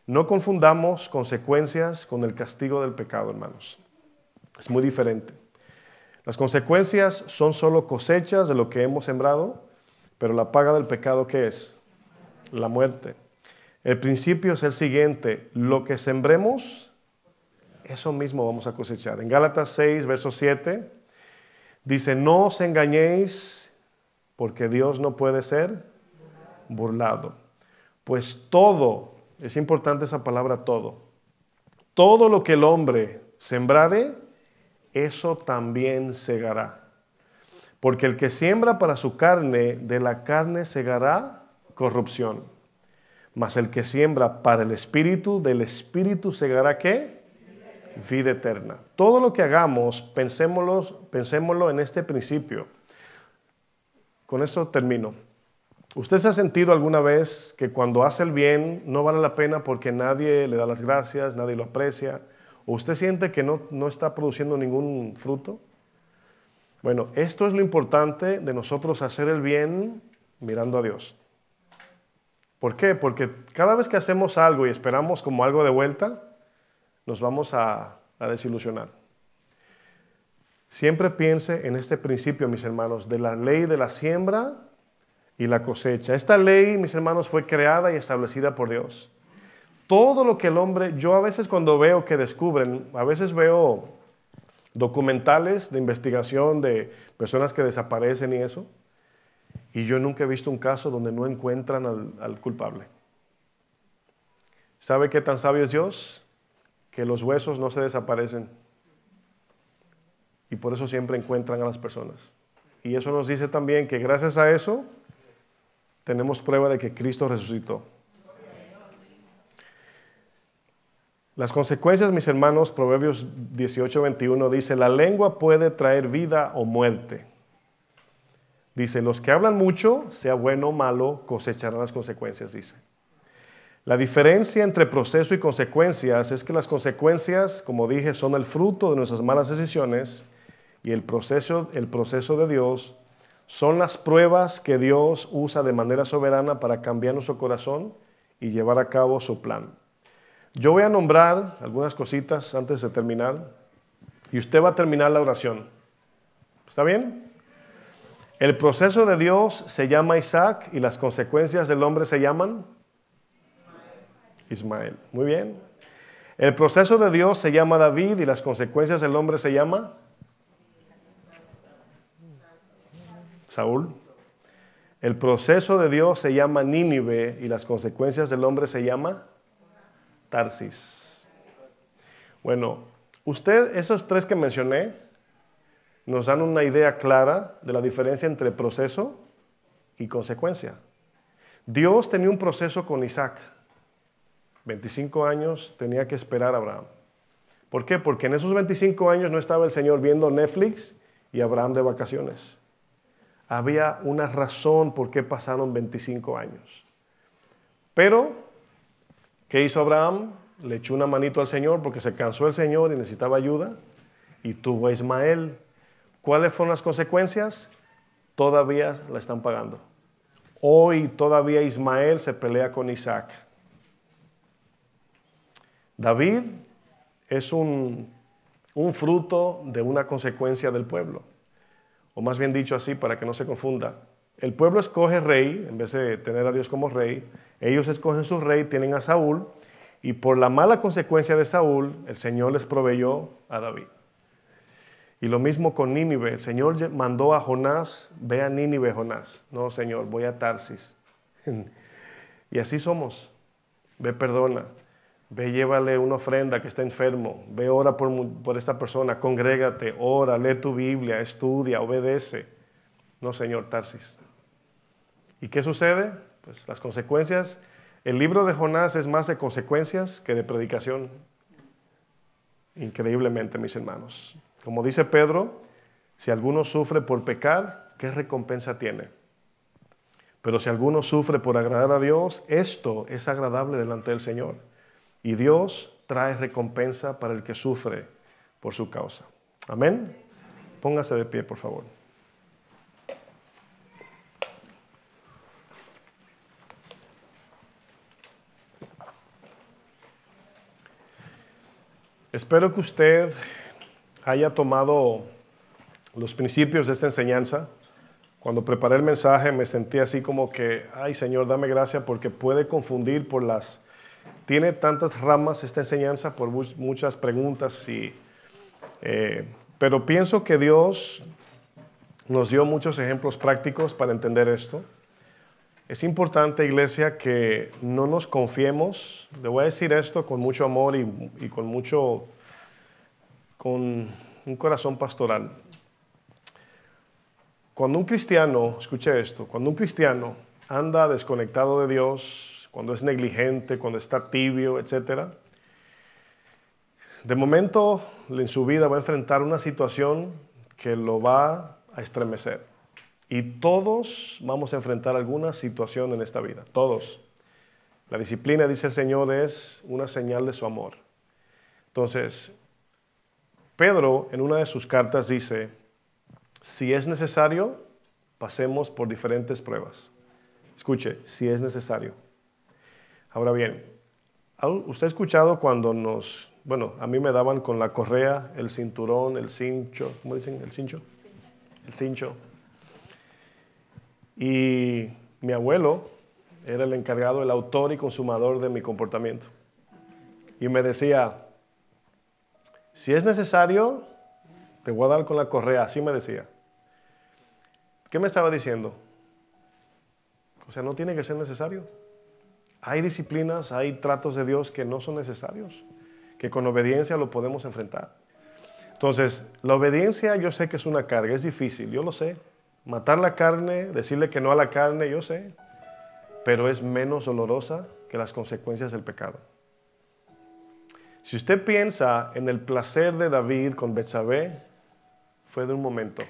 No confundamos consecuencias con el castigo del pecado, hermanos. Es muy diferente. Las consecuencias son solo cosechas de lo que hemos sembrado, pero la paga del pecado, ¿qué es? La muerte. El principio es el siguiente: lo que sembremos, eso mismo vamos a cosechar. En Gálatas 6, verso 7, dice, no os engañéis, porque Dios no puede ser burlado. Pues todo, es importante esa palabra todo lo que el hombre sembrare, eso también segará. Porque el que siembra para su carne, de la carne segará corrupción. Mas el que siembra para el Espíritu, del Espíritu segará ¿qué? Vida eterna. Todo lo que hagamos, pensémoslo en este principio. Con esto termino. ¿Usted se ha sentido alguna vez que cuando hace el bien no vale la pena porque nadie le da las gracias, nadie lo aprecia? ¿O usted siente que no está produciendo ningún fruto? Bueno, esto es lo importante de nosotros hacer el bien mirando a Dios. ¿Por qué? Porque cada vez que hacemos algo y esperamos como algo de vuelta, nos vamos a desilusionar. Siempre piense en este principio, mis hermanos, de la ley de la siembra y la cosecha. Esta ley, mis hermanos, fue creada y establecida por Dios. Todo lo que el hombre, yo a veces cuando veo que descubren, a veces veo documentales de investigación de personas que desaparecen y eso, y yo nunca he visto un caso donde no encuentran al culpable. ¿Sabe qué tan sabio es Dios? Que los huesos no se desaparecen. Y por eso siempre encuentran a las personas. Y eso nos dice también que gracias a eso tenemos prueba de que Cristo resucitó. Las consecuencias, mis hermanos, Proverbios 18:21 dice, la lengua puede traer vida o muerte. Dice, los que hablan mucho, sea bueno o malo, cosecharán las consecuencias, dice. La diferencia entre proceso y consecuencias es que las consecuencias, como dije, son el fruto de nuestras malas decisiones y el proceso de Dios son las pruebas que Dios usa de manera soberana para cambiar nuestro corazón y llevar a cabo su plan. Yo voy a nombrar algunas cositas antes de terminar y usted va a terminar la oración. ¿Está bien? El proceso de Dios se llama Isaac y las consecuencias del hombre se llaman Ismael. Muy bien. El proceso de Dios se llama David y las consecuencias del hombre se llama Saúl. El proceso de Dios se llama Nínive y las consecuencias del hombre se llama Tarsis. Bueno, esos 3 que mencioné nos dan una idea clara de la diferencia entre proceso y consecuencia. Dios tenía un proceso con Isaac. 25 años tenía que esperar a Abraham. ¿Por qué? Porque en esos 25 años no estaba el Señor viendo Netflix y Abraham de vacaciones. Había una razón por qué pasaron 25 años. Pero, ¿qué hizo Abraham? Le echó una manito al Señor porque se cansó el Señor y necesitaba ayuda. Y tuvo a Ismael. ¿Cuáles fueron las consecuencias? Todavía la están pagando. Hoy todavía Ismael se pelea con Isaac. David es un fruto de una consecuencia del pueblo. O más bien dicho así, para que no se confunda. el pueblo escoge rey, en vez de tener a Dios como rey, ellos escogen su rey, tienen a Saúl, y por la mala consecuencia de Saúl, el Señor les proveyó a David. Y lo mismo con Nínive, el Señor mandó a Jonás, ve a Nínive, Jonás. No, Señor, voy a Tarsis. Y así somos. Ve, perdona. Ve, llévale una ofrenda que está enfermo. Ve, ora por esta persona, congrégate, ora, lee tu Biblia, estudia, obedece. No, Señor, Tarsis. ¿Y qué sucede? Pues las consecuencias. El libro de Jonás es más de consecuencias que de predicación. Increíblemente, mis hermanos. Como dice Pedro, si alguno sufre por pecar, ¿qué recompensa tiene? Pero si alguno sufre por agradar a Dios, esto es agradable delante del Señor. Y Dios trae recompensa para el que sufre por su causa. Amén. Póngase de pie, por favor. Espero que usted haya tomado los principios de esta enseñanza. Cuando preparé el mensaje me sentí así como que, ay Señor, dame gracia porque puede confundir tiene tantas ramas esta enseñanza por muchas preguntas, pero pienso que Dios nos dio muchos ejemplos prácticos para entender esto. Es importante, iglesia, que no nos confiemos. Le voy a decir esto con mucho amor y con un corazón pastoral. Cuando un cristiano, escuche esto, cuando un cristiano anda desconectado de Dios, cuando es negligente, cuando está tibio, etc., de momento en su vida va a enfrentar una situación que lo va a estremecer. Y todos vamos a enfrentar alguna situación en esta vida, todos. La disciplina, dice el Señor, es una señal de su amor. Entonces, Pedro en una de sus cartas dice, si es necesario, pasemos por diferentes pruebas. Escuche, si es necesario. Ahora bien, ¿usted ha escuchado cuando a mí me daban con la correa, el cinturón, el cincho, ¿cómo dicen? ¿El cincho? El cincho. Y mi abuelo era el encargado, el autor y consumador de mi comportamiento. Y me decía, si es necesario, te voy a dar con la correa. Así me decía. ¿Qué me estaba diciendo? O sea, no tiene que ser necesario. Hay disciplinas, hay tratos de Dios que no son necesarios, que con obediencia lo podemos enfrentar. Entonces, la obediencia yo sé que es una carga, es difícil, yo lo sé. Matar la carne, decirle que no a la carne, yo sé, pero es menos dolorosa que las consecuencias del pecado. Si usted piensa en el placer de David con Betsabé, fue de un momento.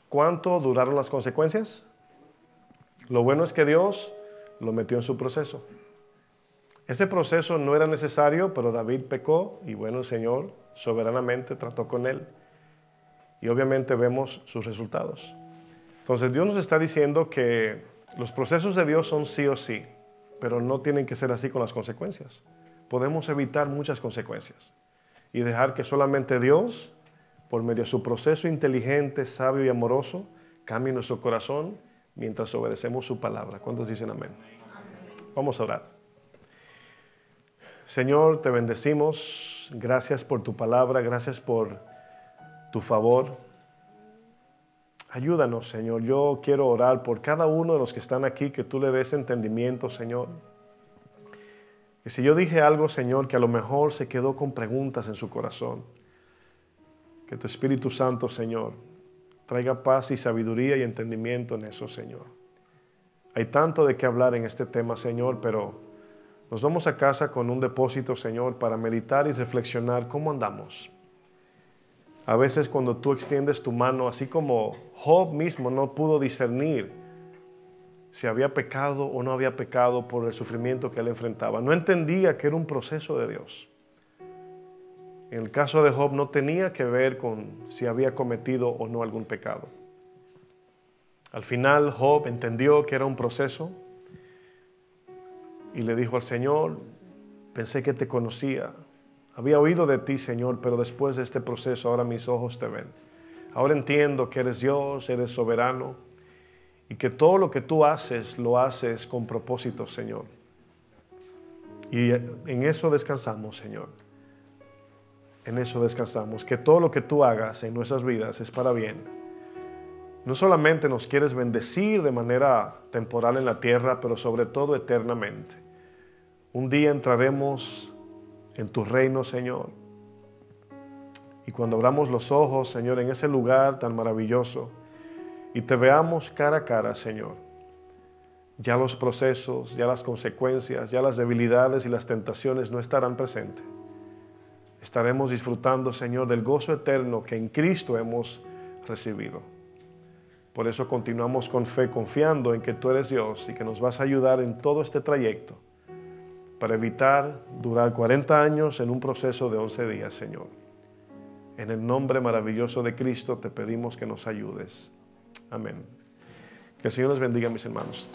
¿Cuánto duraron las consecuencias? Lo bueno es que Dios lo metió en su proceso. Ese proceso no era necesario, pero David pecó y bueno, el Señor soberanamente trató con él. Y obviamente vemos sus resultados. Entonces Dios nos está diciendo que los procesos de Dios son sí o sí, pero no tienen que ser así con las consecuencias. Podemos evitar muchas consecuencias y dejar que solamente Dios, por medio de su proceso inteligente, sabio y amoroso, cambie nuestro corazón mientras obedecemos su palabra. ¿Cuántos dicen amén? Vamos a orar. Señor, te bendecimos. Gracias por tu palabra, gracias por tu favor. Ayúdanos, Señor. Yo quiero orar por cada uno de los que están aquí, que tú le des entendimiento, Señor. Que si yo dije algo, Señor, que a lo mejor se quedó con preguntas en su corazón, que tu Espíritu Santo, Señor, traiga paz y sabiduría y entendimiento en eso, Señor. Hay tanto de qué hablar en este tema, Señor, pero nos vamos a casa con un depósito, Señor, para meditar y reflexionar cómo andamos. A veces cuando tú extiendes tu mano, así como Job mismo no pudo discernir si había pecado o no había pecado por el sufrimiento que él enfrentaba. No entendía que era un proceso de Dios. En el caso de Job no tenía que ver con si había cometido o no algún pecado. Al final Job entendió que era un proceso y le dijo al Señor, pensé que te conocía. Había oído de ti, Señor, pero después de este proceso ahora mis ojos te ven. Ahora entiendo que eres Dios, eres soberano y que todo lo que tú haces, lo haces con propósito, Señor. Y en eso descansamos, Señor. En eso descansamos, que todo lo que tú hagas en nuestras vidas es para bien. No solamente nos quieres bendecir de manera temporal en la tierra, pero sobre todo eternamente. Un día entraremos en tu reino, Señor. Y cuando abramos los ojos, Señor, en ese lugar tan maravilloso, y te veamos cara a cara, Señor, ya los procesos, ya las consecuencias, ya las debilidades y las tentaciones no estarán presentes. Estaremos disfrutando, Señor, del gozo eterno que en Cristo hemos recibido. Por eso continuamos con fe, confiando en que tú eres Dios y que nos vas a ayudar en todo este trayecto para evitar durar 40 años en un proceso de 11 días, Señor. En el nombre maravilloso de Cristo te pedimos que nos ayudes. Amén. Que el Señor les bendiga, mis hermanos.